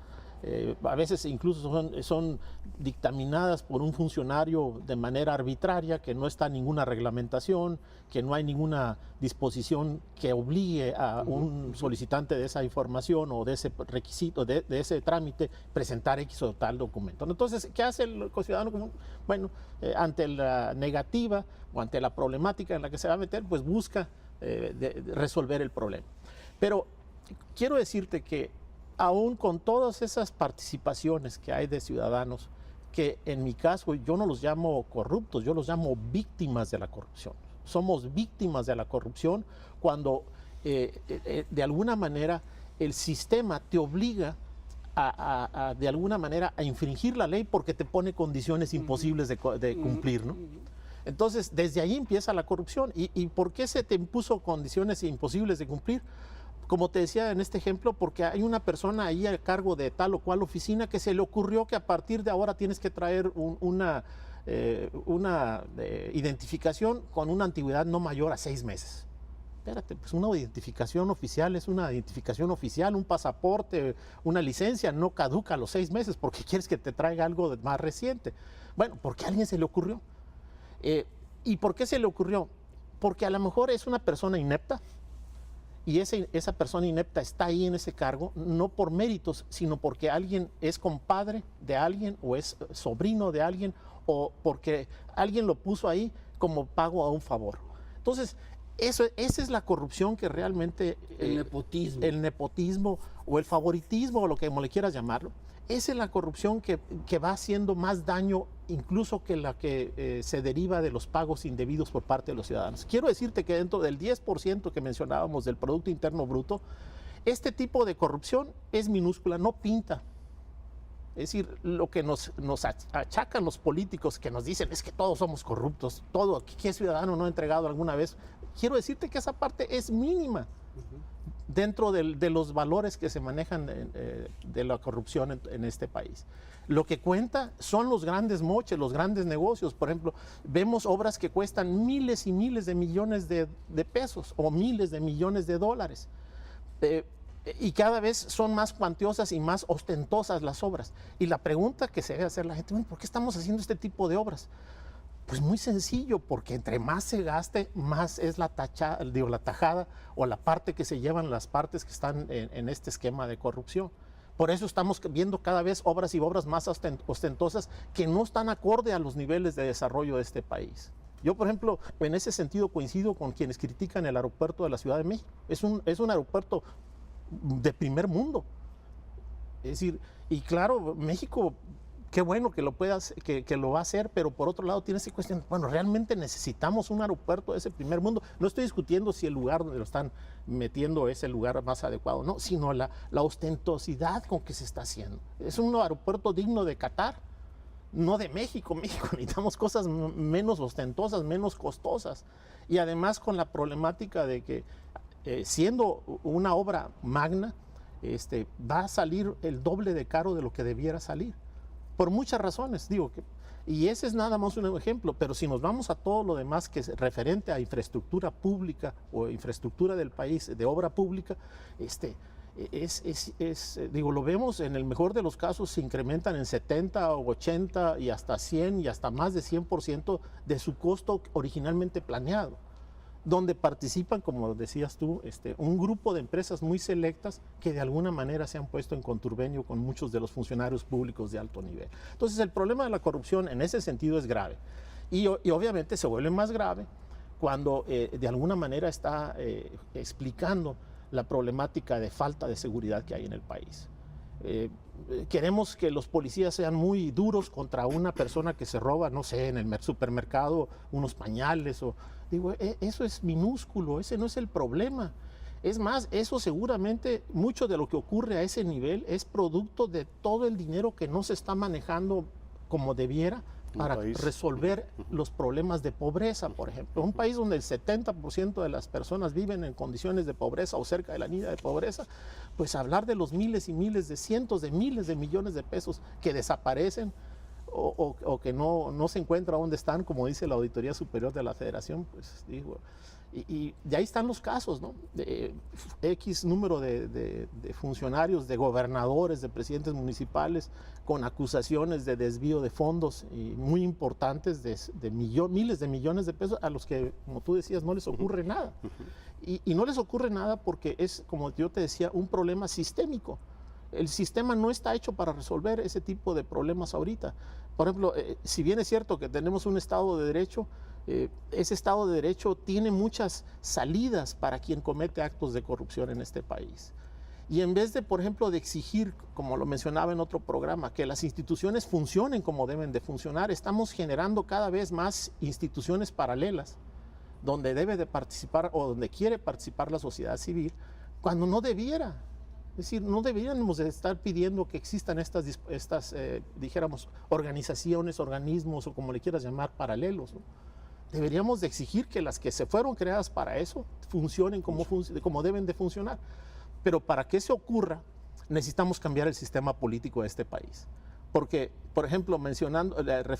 A veces incluso son dictaminadas por un funcionario de manera arbitraria, que no está ninguna reglamentación, que no hay ninguna disposición que obligue a un solicitante de esa información o de ese requisito, de ese trámite, presentar X o tal documento. Entonces, ¿qué hace el ciudadano común? Bueno, ante la negativa o ante la problemática en la que se va a meter, pues busca resolver el problema. Pero quiero decirte que aún con todas esas participaciones que hay de ciudadanos, que en mi caso yo no los llamo corruptos, yo los llamo víctimas de la corrupción. Somos víctimas de la corrupción cuando de alguna manera el sistema te obliga de alguna manera a infringir la ley porque te pone condiciones imposibles de cumplir, ¿no? Entonces, desde ahí empieza la corrupción. ¿Y por qué se te impuso condiciones imposibles de cumplir? Como te decía en este ejemplo, porque hay una persona ahí a cargo de tal o cual oficina que se le ocurrió que a partir de ahora tienes que traer una identificación con una antigüedad no mayor a 6 meses. Espérate, pues una identificación oficial es una identificación oficial, un pasaporte, una licencia no caduca a los 6 meses porque quieres que te traiga algo más reciente. Bueno, porque a alguien se le ocurrió. ¿Y por qué se le ocurrió? Porque a lo mejor es una persona inepta, y esa persona inepta está ahí en ese cargo, no por méritos, sino porque alguien es compadre de alguien, o es sobrino de alguien, o porque alguien lo puso ahí como pago a un favor. Entonces, esa es la corrupción que realmente... El nepotismo. El nepotismo, o el favoritismo, o lo que como le quieras llamarlo. Esa es la corrupción que va haciendo más daño incluso que la que se deriva de los pagos indebidos por parte de los ciudadanos. Quiero decirte que dentro del 10% que mencionábamos del Producto Interno Bruto, este tipo de corrupción es minúscula, no pinta. Es decir, lo que nos achacan los políticos, que nos dicen es que todos somos corruptos, ¿qué ciudadano no ha entregado alguna vez? Quiero decirte que esa parte es mínima dentro de los valores que se manejan de la corrupción en este país. Lo que cuenta son los grandes moches, los grandes negocios. Por ejemplo, vemos obras que cuestan miles y miles de millones de pesos o miles de millones de dólares. Y cada vez son más cuantiosas y más ostentosas las obras. Y la pregunta que se debe hacer la gente, bueno, ¿por qué estamos haciendo este tipo de obras? Pues muy sencillo, porque entre más se gaste, más es la tajada o la parte que se llevan las partes que están en este esquema de corrupción. Por eso estamos viendo cada vez obras y obras más ostentosas que no están acorde a los niveles de desarrollo de este país. Yo, por ejemplo, en ese sentido coincido con quienes critican el aeropuerto de la Ciudad de México. Es un aeropuerto de primer mundo. Es decir, y claro, México, qué bueno que lo que lo va a hacer, pero por otro lado tiene esa cuestión, bueno, ¿realmente necesitamos un aeropuerto de ese primer mundo? No estoy discutiendo si el lugar donde lo están metiendo es el lugar más adecuado, no, sino la ostentosidad con que se está haciendo. Es un aeropuerto digno de Qatar, no de México. México necesitamos cosas menos ostentosas, menos costosas, y además con la problemática de que siendo una obra magna, va a salir el doble de caro de lo que debiera salir. Por muchas razones, y ese es nada más un ejemplo, pero si nos vamos a todo lo demás que es referente a infraestructura pública o infraestructura del país, de obra pública, lo vemos en el mejor de los casos, se incrementan en 70 o 80 y hasta 100 y hasta más de 100% de su costo originalmente planeado, donde participan, como decías tú, un grupo de empresas muy selectas que de alguna manera se han puesto en conturbio con muchos de los funcionarios públicos de alto nivel. Entonces el problema de la corrupción en ese sentido es grave, y obviamente se vuelve más grave cuando de alguna manera está explicando la problemática de falta de seguridad que hay en el país. Queremos que los policías sean muy duros contra una persona que se roba, no sé, en el supermercado unos pañales eso es minúsculo, ese no es el problema. Es más, eso seguramente, mucho de lo que ocurre a ese nivel es producto de todo el dinero que no se está manejando como debiera para resolver los problemas de pobreza, por ejemplo. Un país donde el 70% de las personas viven en condiciones de pobreza o cerca de la línea de pobreza, pues hablar de los miles y miles, de cientos de miles de millones de pesos que desaparecen o que no se encuentra dónde están, como dice la Auditoría Superior de la Federación, pues y de ahí están los casos, ¿no? De X número de funcionarios, de gobernadores, de presidentes municipales, con acusaciones de desvío de fondos muy importantes, de miles de millones de pesos, a los que, como tú decías, no les ocurre nada. Y no les ocurre nada porque es, como yo te decía, un problema sistémico. El sistema no está hecho para resolver ese tipo de problemas ahorita. Por ejemplo, si bien es cierto que tenemos un Estado de Derecho, ese Estado de Derecho tiene muchas salidas para quien comete actos de corrupción en este país. Y en vez de, por ejemplo, de exigir, como lo mencionaba en otro programa, que las instituciones funcionen como deben de funcionar, estamos generando cada vez más instituciones paralelas donde debe de participar o donde quiere participar la sociedad civil, cuando no debiera. Es decir, no deberíamos de estar pidiendo que existan estas dijéramos, organizaciones, organismos o como le quieras llamar, paralelos, ¿no? Deberíamos de exigir que las que se fueron creadas para eso funcionen como deben de funcionar. Pero para que eso ocurra, necesitamos cambiar el sistema político de este país. Porque, por ejemplo,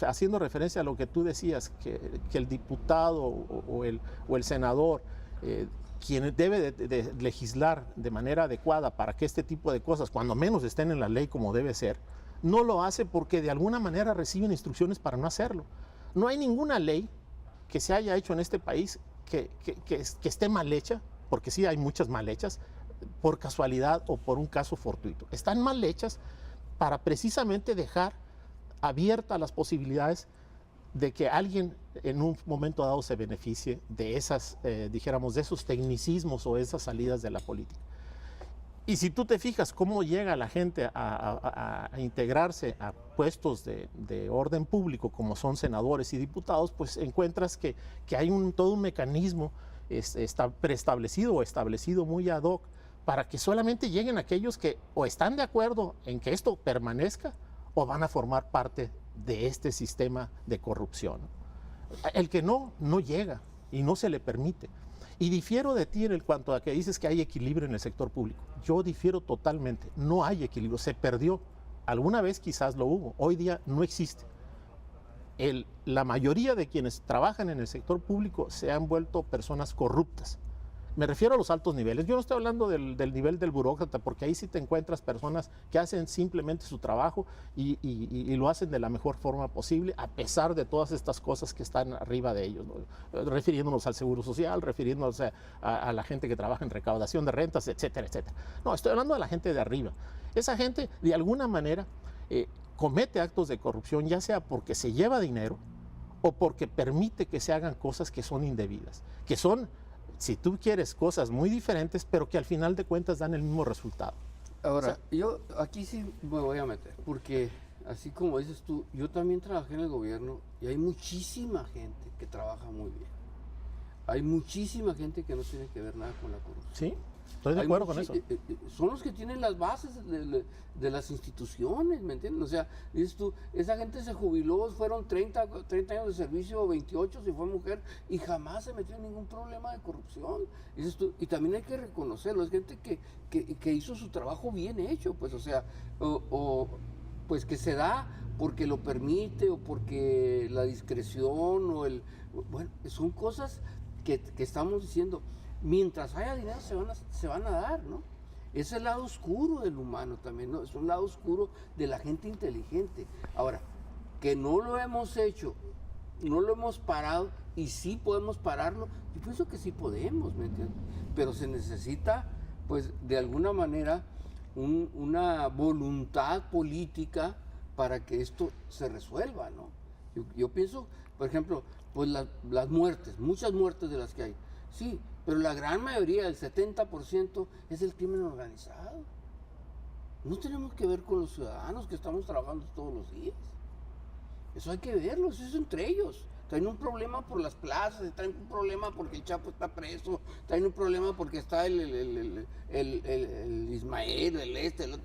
haciendo referencia a lo que tú decías, que el diputado o el senador, quien debe de legislar de manera adecuada para que este tipo de cosas, cuando menos estén en la ley como debe ser, no lo hace porque de alguna manera reciben instrucciones para no hacerlo. No hay ninguna ley que se haya hecho en este país que esté mal hecha, porque sí hay muchas mal hechas, por casualidad o por un caso fortuito. Están mal hechas para precisamente dejar abiertas las posibilidades de que alguien en un momento dado se beneficie de esas, dijéramos, de esos tecnicismos o esas salidas de la política. Y si tú te fijas cómo llega la gente a integrarse a puestos de orden público, como son senadores y diputados, pues encuentras que hay todo un mecanismo está preestablecido o establecido muy ad hoc para que solamente lleguen aquellos que o están de acuerdo en que esto permanezca o van a formar parte de este sistema de corrupción. El que no llega y no se le permite. Y difiero de ti en cuanto a que dices que hay equilibrio en el sector público. Yo difiero totalmente. No hay equilibrio, se perdió. Alguna vez quizás lo hubo, hoy día no existe. La mayoría de quienes trabajan en el sector público se han vuelto personas corruptas. Me refiero a los altos niveles. Yo no estoy hablando del nivel del burócrata, porque ahí sí te encuentras personas que hacen simplemente su trabajo y lo hacen de la mejor forma posible, a pesar de todas estas cosas que están arriba de ellos, ¿no? Refiriéndonos al seguro social, refiriéndonos a la gente que trabaja en recaudación de rentas, etcétera, etcétera. No, estoy hablando de la gente de arriba. Esa gente, de alguna manera, comete actos de corrupción, ya sea porque se lleva dinero o porque permite que se hagan cosas que son indebidas, que son, si tú quieres, cosas muy diferentes, pero que al final de cuentas dan el mismo resultado. Ahora, yo aquí sí me voy a meter, porque así como dices tú, yo también trabajé en el gobierno y hay muchísima gente que trabaja muy bien. Hay muchísima gente que no tiene que ver nada con la corrupción. Sí, estoy de acuerdo con eso. Son los que tienen las bases de las instituciones, ¿me entiendes? O sea, dices tú, esa gente se jubiló, fueron 30 años de servicio, 28 si fue mujer, y jamás se metió en ningún problema de corrupción. Dices tú, y también hay que reconocerlo, es gente que hizo su trabajo bien hecho, pues, o sea, pues que se da porque lo permite o porque la discreción o bueno, son cosas que estamos diciendo. Mientras haya dinero se van a dar, ¿no? Es el lado oscuro del humano también, ¿no? Es un lado oscuro de la gente inteligente. Ahora, que no lo hemos hecho, no lo hemos parado y sí podemos pararlo, yo pienso que sí podemos, ¿me entiendes? Pero se necesita, pues, de alguna manera, una voluntad política para que esto se resuelva, ¿no? Yo pienso, por ejemplo, pues las muertes, muchas muertes de las que hay, sí, pero la gran mayoría, el 70%, es el crimen organizado. No tenemos que ver con los ciudadanos que estamos trabajando todos los días. Eso hay que verlo, eso es entre ellos. Traen un problema por las plazas, traen un problema porque el Chapo está preso, traen un problema porque está el Ismael,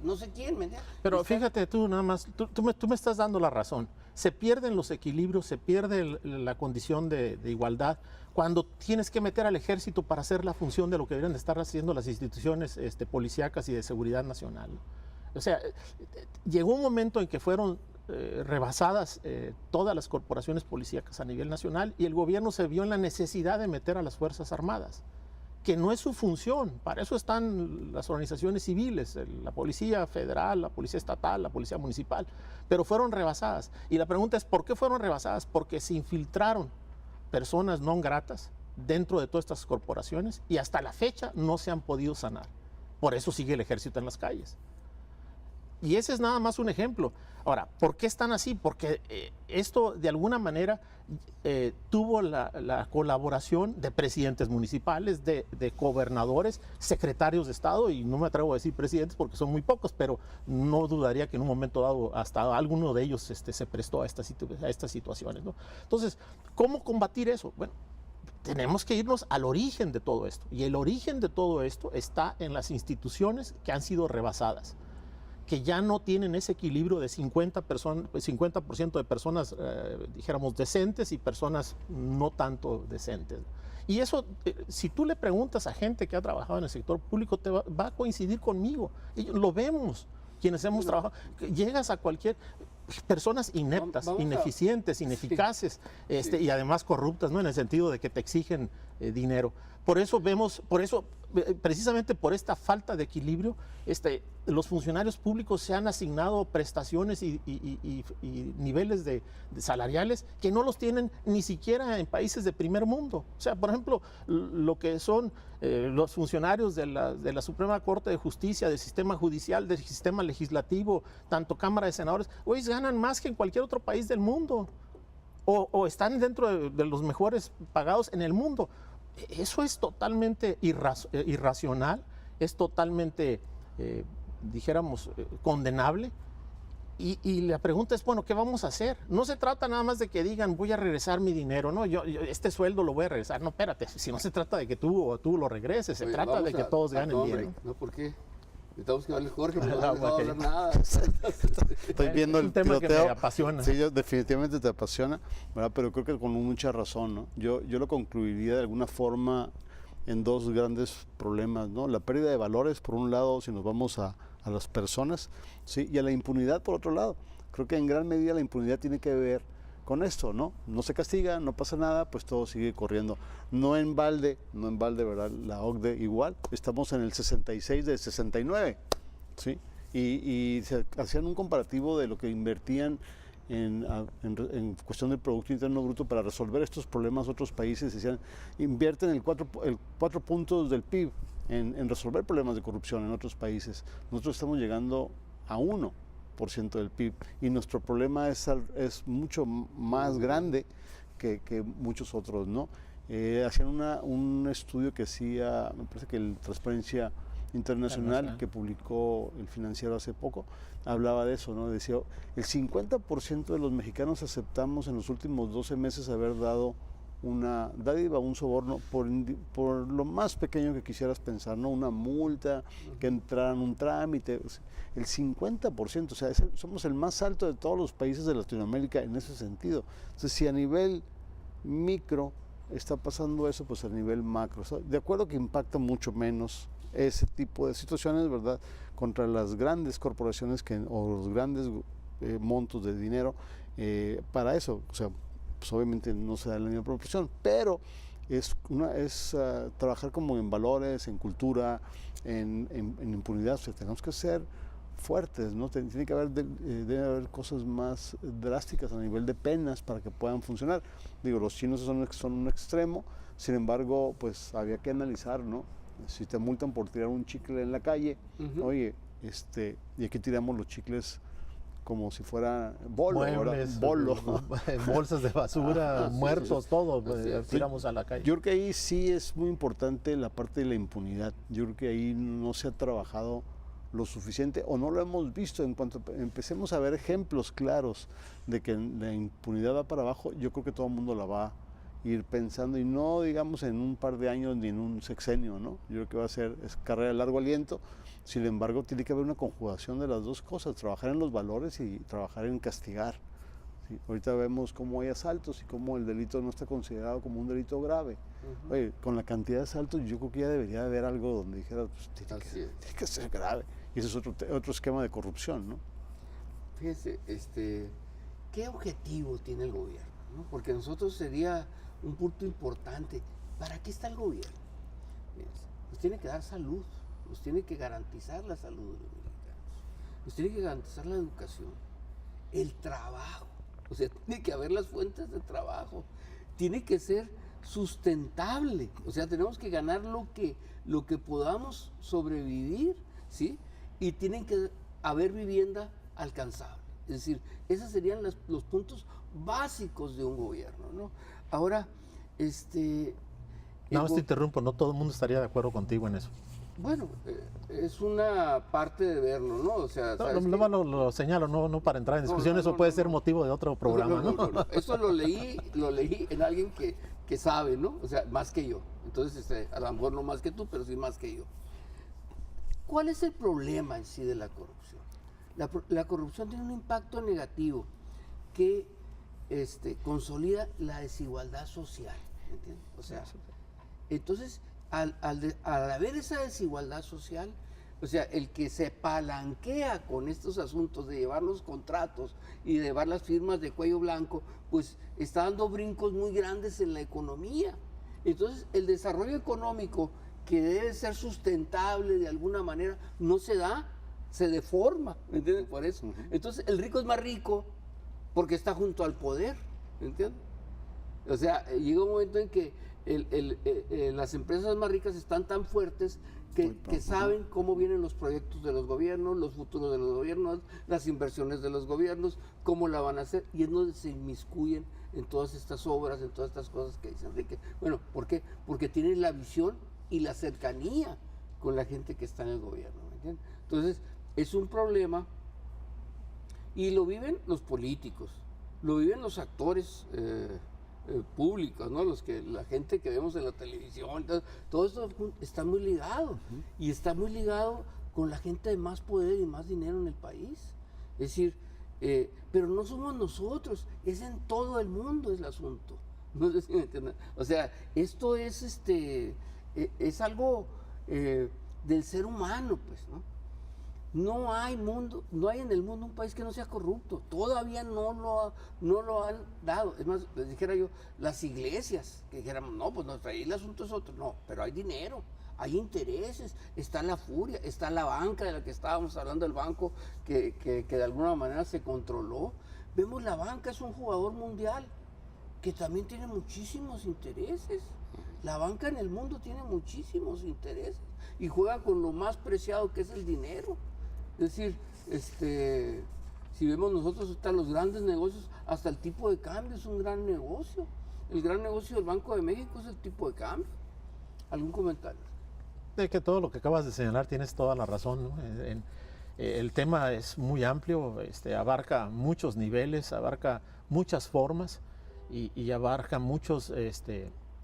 no sé quién, ¿me entiendes? Pero fíjate tú nada más, tú me estás dando la razón. Se pierden los equilibrios, se pierde la condición de igualdad cuando tienes que meter al ejército para hacer la función de lo que deberían de estar haciendo las instituciones policíacas y de seguridad nacional, ¿no? O sea, llegó un momento en que fueron rebasadas todas las corporaciones policíacas a nivel nacional y el gobierno se vio en la necesidad de meter a las Fuerzas Armadas, que no es su función. Para eso están las organizaciones civiles, la Policía Federal, la Policía Estatal, la Policía Municipal, pero fueron rebasadas. Y la pregunta es, ¿por qué fueron rebasadas? Porque se infiltraron personas no gratas dentro de todas estas corporaciones y hasta la fecha no se han podido sanar. Por eso sigue el ejército en las calles. Y ese es nada más un ejemplo. Ahora, ¿por qué están así? Porque esto de alguna manera tuvo la colaboración de presidentes municipales, de gobernadores, secretarios de Estado, y no me atrevo a decir presidentes porque son muy pocos, pero no dudaría que en un momento dado hasta alguno de ellos se prestó a estas situaciones, ¿no? Entonces, ¿cómo combatir eso? Bueno, tenemos que irnos al origen de todo esto. Y el origen de todo esto está en las instituciones que han sido rebasadas, que ya no tienen ese equilibrio de 50% de personas, dijéramos, decentes y personas no tanto decentes. Y eso, si tú le preguntas a gente que ha trabajado en el sector público, va a coincidir conmigo. Y lo vemos, quienes hemos trabajado. Llegas a cualquier... personas ineptas, ineficientes, ineficaces, y además corruptas, ¿no? En el sentido de que te exigen dinero. Por eso precisamente por esta falta de equilibrio, los funcionarios públicos se han asignado prestaciones y niveles de salariales que no los tienen ni siquiera en países de primer mundo. O sea, por ejemplo, lo que son los funcionarios de la Suprema Corte de Justicia, del sistema judicial, del sistema legislativo, tanto Cámara de Senadores, hoy ganan más que en cualquier otro país del mundo. O están dentro de los mejores pagados en el mundo. Eso es totalmente irracional, es totalmente, dijéramos, condenable. Y la pregunta es, bueno, ¿qué vamos a hacer? No se trata nada más de que digan, voy a regresar mi dinero, no, yo este sueldo lo voy a regresar. No, espérate, si no se trata de que tú lo regreses, se trata de que todos ganen bien. ¿No? ¿Por qué? Necesitamos que hable Jorge, no, no va a hablar nada. Estoy viendo el tema tiroteo. Que me apasiona. Sí, definitivamente te apasiona, ¿verdad? Pero creo que con mucha razón, ¿no? Yo lo concluiría de alguna forma en dos grandes problemas, ¿no? La pérdida de valores, por un lado, si nos vamos a las personas, ¿sí? Y a la impunidad, por otro lado. Creo que en gran medida la impunidad tiene que ver con esto, ¿no? No se castiga, no pasa nada, pues todo sigue corriendo. No en balde, ¿verdad? La OCDE igual, estamos en el 66 de 69, ¿sí? Y se hacían un comparativo de lo que invertían en cuestión del Producto Interno Bruto para resolver estos problemas otros países. Decían, invierten el 4 puntos del PIB en resolver problemas de corrupción en otros países. Nosotros estamos llegando a 1% del PIB y nuestro problema es mucho más grande que muchos otros, ¿no? Hacían un estudio que hacía, me parece que el Transparencia Internacional, que publicó El Financiero hace poco, hablaba de eso, ¿no? Decía, el 50% de los mexicanos aceptamos en los últimos 12 meses haber dado una dádiva, un soborno, por lo más pequeño que quisieras pensar, ¿no? Una multa, que entraran un trámite, el 50%, o sea, somos el más alto de todos los países de Latinoamérica en ese sentido. Entonces, si a nivel micro está pasando eso, pues a nivel macro, de acuerdo que impacta mucho menos ese tipo de situaciones, ¿verdad?, contra las grandes corporaciones o los grandes montos de dinero para eso, o sea, pues obviamente no se da en la misma proporción, pero es trabajar como en valores, en cultura, en impunidad. O sea, tenemos que ser fuertes, ¿no? Tiene que haber, debe haber cosas más drásticas a nivel de penas para que puedan funcionar. Digo, los chinos son un extremo, sin embargo, pues había que analizar, ¿no? Si te multan por tirar un chicle en la calle, oye, y aquí tiramos los chicles como si fuera muebles, bolsas de basura, muertos, todo, tiramos a la calle. Yo creo que ahí sí es muy importante la parte de la impunidad. Yo creo que ahí no se ha trabajado lo suficiente o no lo hemos visto. En cuanto empecemos a ver ejemplos claros de que la impunidad va para abajo, yo creo que todo el mundo la va a ir pensando, y no digamos en un par de años ni en un sexenio, ¿no? Yo creo que va a ser carrera de largo aliento. Sin embargo, tiene que haber una conjugación de las dos cosas, trabajar en los valores y trabajar en castigar. ¿Sí? Ahorita vemos cómo hay asaltos y cómo el delito no está considerado como un delito grave. Oye, con la cantidad de asaltos yo creo que ya debería haber algo donde dijera, pues, tiene que ser grave. Y ese es otro esquema de corrupción, ¿no? Fíjese, ¿qué objetivo tiene el gobierno? ¿No? Porque nosotros sería un punto importante. ¿Para qué está el gobierno? Nos tiene que dar salud. Nos tiene que garantizar la salud de los mexicanos, nos tiene que garantizar la educación, el trabajo, o sea, tiene que haber las fuentes de trabajo, tiene que ser sustentable, o sea, tenemos que ganar lo que podamos sobrevivir, ¿sí? Y tienen que haber vivienda alcanzable, es decir, esos serían los puntos básicos de un gobierno, ¿no? Ahora, No, te interrumpo, no todo el mundo estaría de acuerdo contigo en eso. Bueno, es una parte de verlo, ¿no? O sea, lo señalo, no para entrar en discusión, eso puede ser motivo de otro programa, ¿no? Eso lo leí en alguien que sabe, ¿no? O sea, más que yo. Entonces, a lo mejor no más que tú, pero sí más que yo. ¿Cuál es el problema en sí de la corrupción? La corrupción tiene un impacto negativo que consolida la desigualdad social, ¿entiendes? O sea, entonces, al haber esa desigualdad social, o sea, el que se palanquea con estos asuntos de llevar los contratos y de llevar las firmas de cuello blanco, pues está dando brincos muy grandes en la economía. Entonces, el desarrollo económico que debe ser sustentable de alguna manera, no se da, se deforma, ¿me entiendes? Por eso. Entonces, el rico es más rico porque está junto al poder, ¿me entiendes? O sea, llega un momento en que las empresas más ricas están tan fuertes que saben cómo vienen los proyectos de los gobiernos, los futuros de los gobiernos, las inversiones de los gobiernos, cómo la van a hacer, y es donde se inmiscuyen en todas estas obras, en todas estas cosas que dice Enrique. Bueno, ¿por qué? Porque tienen la visión y la cercanía con la gente que está en el gobierno, ¿me entiendes? Entonces, es un problema, y lo viven los políticos, lo viven los actores públicos, ¿no? La gente que vemos en la televisión, todo esto está muy ligado, y está muy ligado con la gente de más poder y más dinero en el país. Es decir, pero no somos nosotros, es en todo el mundo el asunto. No sé si me entienden. O sea, esto es algo del ser humano, pues, ¿no? No hay en el mundo un país que no sea corrupto. Todavía no lo han dado. Es más, les dijera yo, las iglesias, que dijéramos, no, pues ahí el asunto es otro. No, pero hay dinero, hay intereses, está la furia, está la banca de la que estábamos hablando, el banco que de alguna manera se controló. Vemos la banca, es un jugador mundial que también tiene muchísimos intereses. La banca en el mundo tiene muchísimos intereses y juega con lo más preciado, que es el dinero. Es decir, si vemos nosotros hasta los grandes negocios, hasta el tipo de cambio es un gran negocio. El gran negocio del Banco de México es el tipo de cambio. ¿Algún comentario? De que todo lo que acabas de señalar tienes toda la razón, ¿no? El tema es muy amplio, abarca muchos niveles, abarca muchas formas y abarca muchos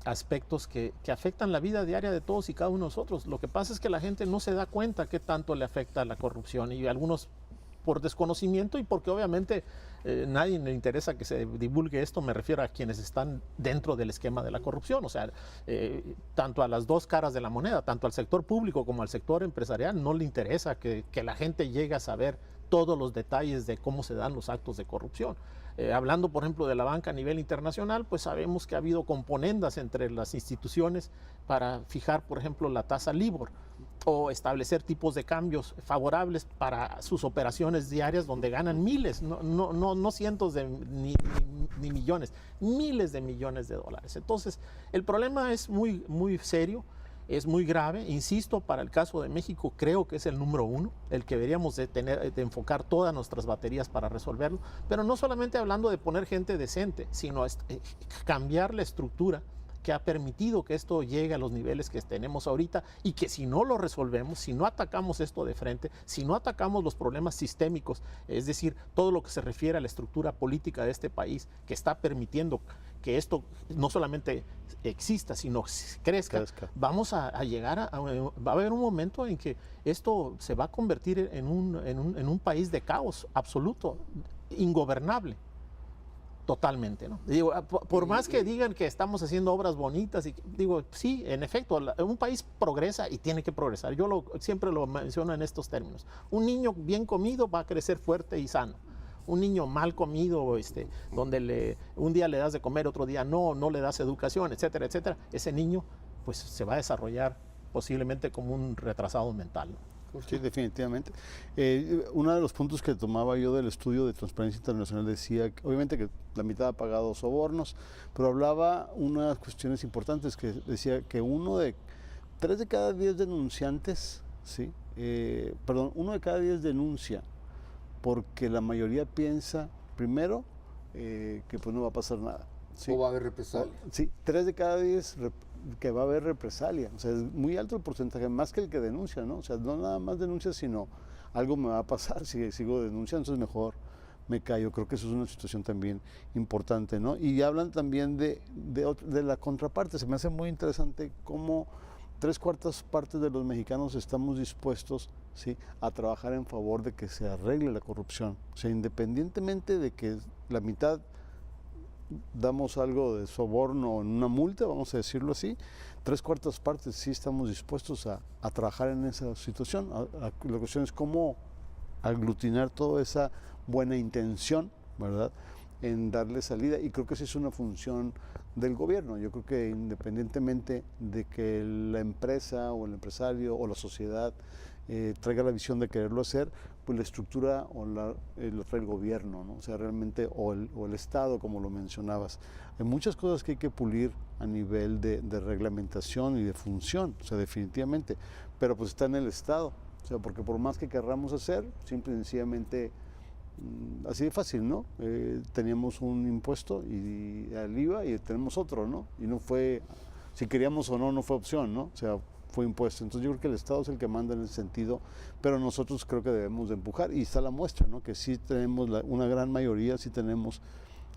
aspectos que afectan la vida diaria de todos y cada uno de nosotros. Lo que pasa es que la gente no se da cuenta qué tanto le afecta la corrupción, y algunos por desconocimiento y porque obviamente nadie le interesa que se divulgue esto. Me refiero a quienes están dentro del esquema de la corrupción, o sea, tanto a las dos caras de la moneda, tanto al sector público como al sector empresarial, no le interesa que la gente llegue a saber todos los detalles de cómo se dan los actos de corrupción. Hablando, por ejemplo, de la banca a nivel internacional, pues sabemos que ha habido componendas entre las instituciones para fijar, por ejemplo, la tasa LIBOR o establecer tipos de cambios favorables para sus operaciones diarias, donde ganan miles, no cientos ni millones, miles de millones de dólares. Entonces, el problema es muy, muy serio. Es muy grave, insisto, para el caso de México creo que es el número uno, el que deberíamos de enfocar todas nuestras baterías para resolverlo, pero no solamente hablando de poner gente decente, sino cambiar la estructura que ha permitido que esto llegue a los niveles que tenemos ahorita, y que si no lo resolvemos, si no atacamos esto de frente, si no atacamos los problemas sistémicos, es decir, todo lo que se refiere a la estructura política de este país, que está permitiendo que esto no solamente exista, sino crezca. Vamos a llegar va a haber un momento en que esto se va a convertir en un país de caos absoluto, ingobernable. Totalmente, ¿no? Digo, por más que digan que estamos haciendo obras bonitas, y digo, sí, en efecto, un país progresa y tiene que progresar. Yo siempre lo menciono en estos términos. Un niño bien comido va a crecer fuerte y sano. Un niño mal comido, donde un día le das de comer, otro día no le das educación, etcétera, etcétera, ese niño pues se va a desarrollar posiblemente como un retrasado mental, ¿no? Sí, definitivamente. Uno de los puntos que tomaba yo del estudio de Transparencia Internacional decía, obviamente, que la mitad ha pagado sobornos, pero hablaba unas cuestiones importantes, que decía que 3 de cada 10 denunciantes, ¿sí? Uno de cada 10 denuncia porque la mayoría piensa, primero, que pues no va a pasar nada, ¿sí? O va a haber represalia. Sí, 3 de cada 10 que va a haber represalia. O sea, es muy alto el porcentaje, más que el que denuncia, ¿no? O sea, no nada más denuncia, sino algo me va a pasar si sigo denunciando, entonces mejor me callo. Creo que eso es una situación también importante, ¿no? Y hablan también de la contraparte. Se me hace muy interesante cómo 3/4 partes de los mexicanos estamos dispuestos, ¿sí?, a trabajar en favor de que se arregle la corrupción. O sea, independientemente de que la mitad damos algo de soborno en una multa, vamos a decirlo así, 3/4 partes sí estamos dispuestos a trabajar en esa situación. La cuestión es cómo aglutinar toda esa buena intención, ¿verdad?, en darle salida, y creo que esa es una función del gobierno. Yo creo que independientemente de que la empresa o el empresario o la sociedad traiga la visión de quererlo hacer, pues la estructura lo trae el gobierno, ¿no? O sea, realmente, o el Estado, como lo mencionabas. Hay muchas cosas que hay que pulir a nivel de reglamentación y de función, o sea, definitivamente, pero pues está en el Estado, o sea, porque por más que querramos hacer, simple y sencillamente, así de fácil, ¿no? Teníamos un impuesto y al IVA y tenemos otro, ¿no? Y no fue, si queríamos o no, no fue opción, ¿no? O sea, fue impuesto. Entonces yo creo que el Estado es el que manda en ese sentido, pero nosotros creo que debemos de empujar, y está la muestra, ¿no? Que sí tenemos, una gran mayoría, sí tenemos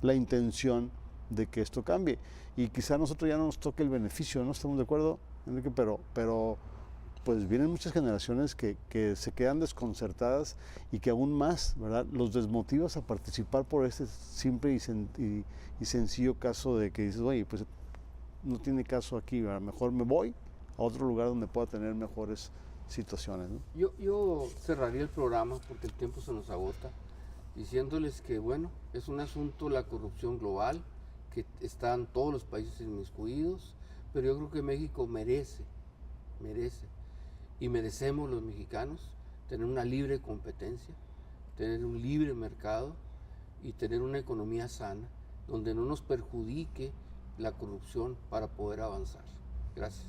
la intención de que esto cambie. Y quizá a nosotros ya no nos toque el beneficio, ¿no? ¿Estamos de acuerdo, Enrique? Pero pues vienen muchas generaciones que se quedan desconcertadas y que aún más, ¿verdad?, los desmotivas a participar por este simple y sencillo caso de que dices, oye, pues no tiene caso aquí, ¿verdad? Mejor me voy a otro lugar donde pueda tener mejores situaciones, ¿no? Yo cerraría el programa, porque el tiempo se nos agota, diciéndoles que, bueno, es un asunto, la corrupción global, que están todos los países inmiscuidos, pero yo creo que México merece, y merecemos los mexicanos tener una libre competencia, tener un libre mercado y tener una economía sana, donde no nos perjudique la corrupción para poder avanzar. Gracias.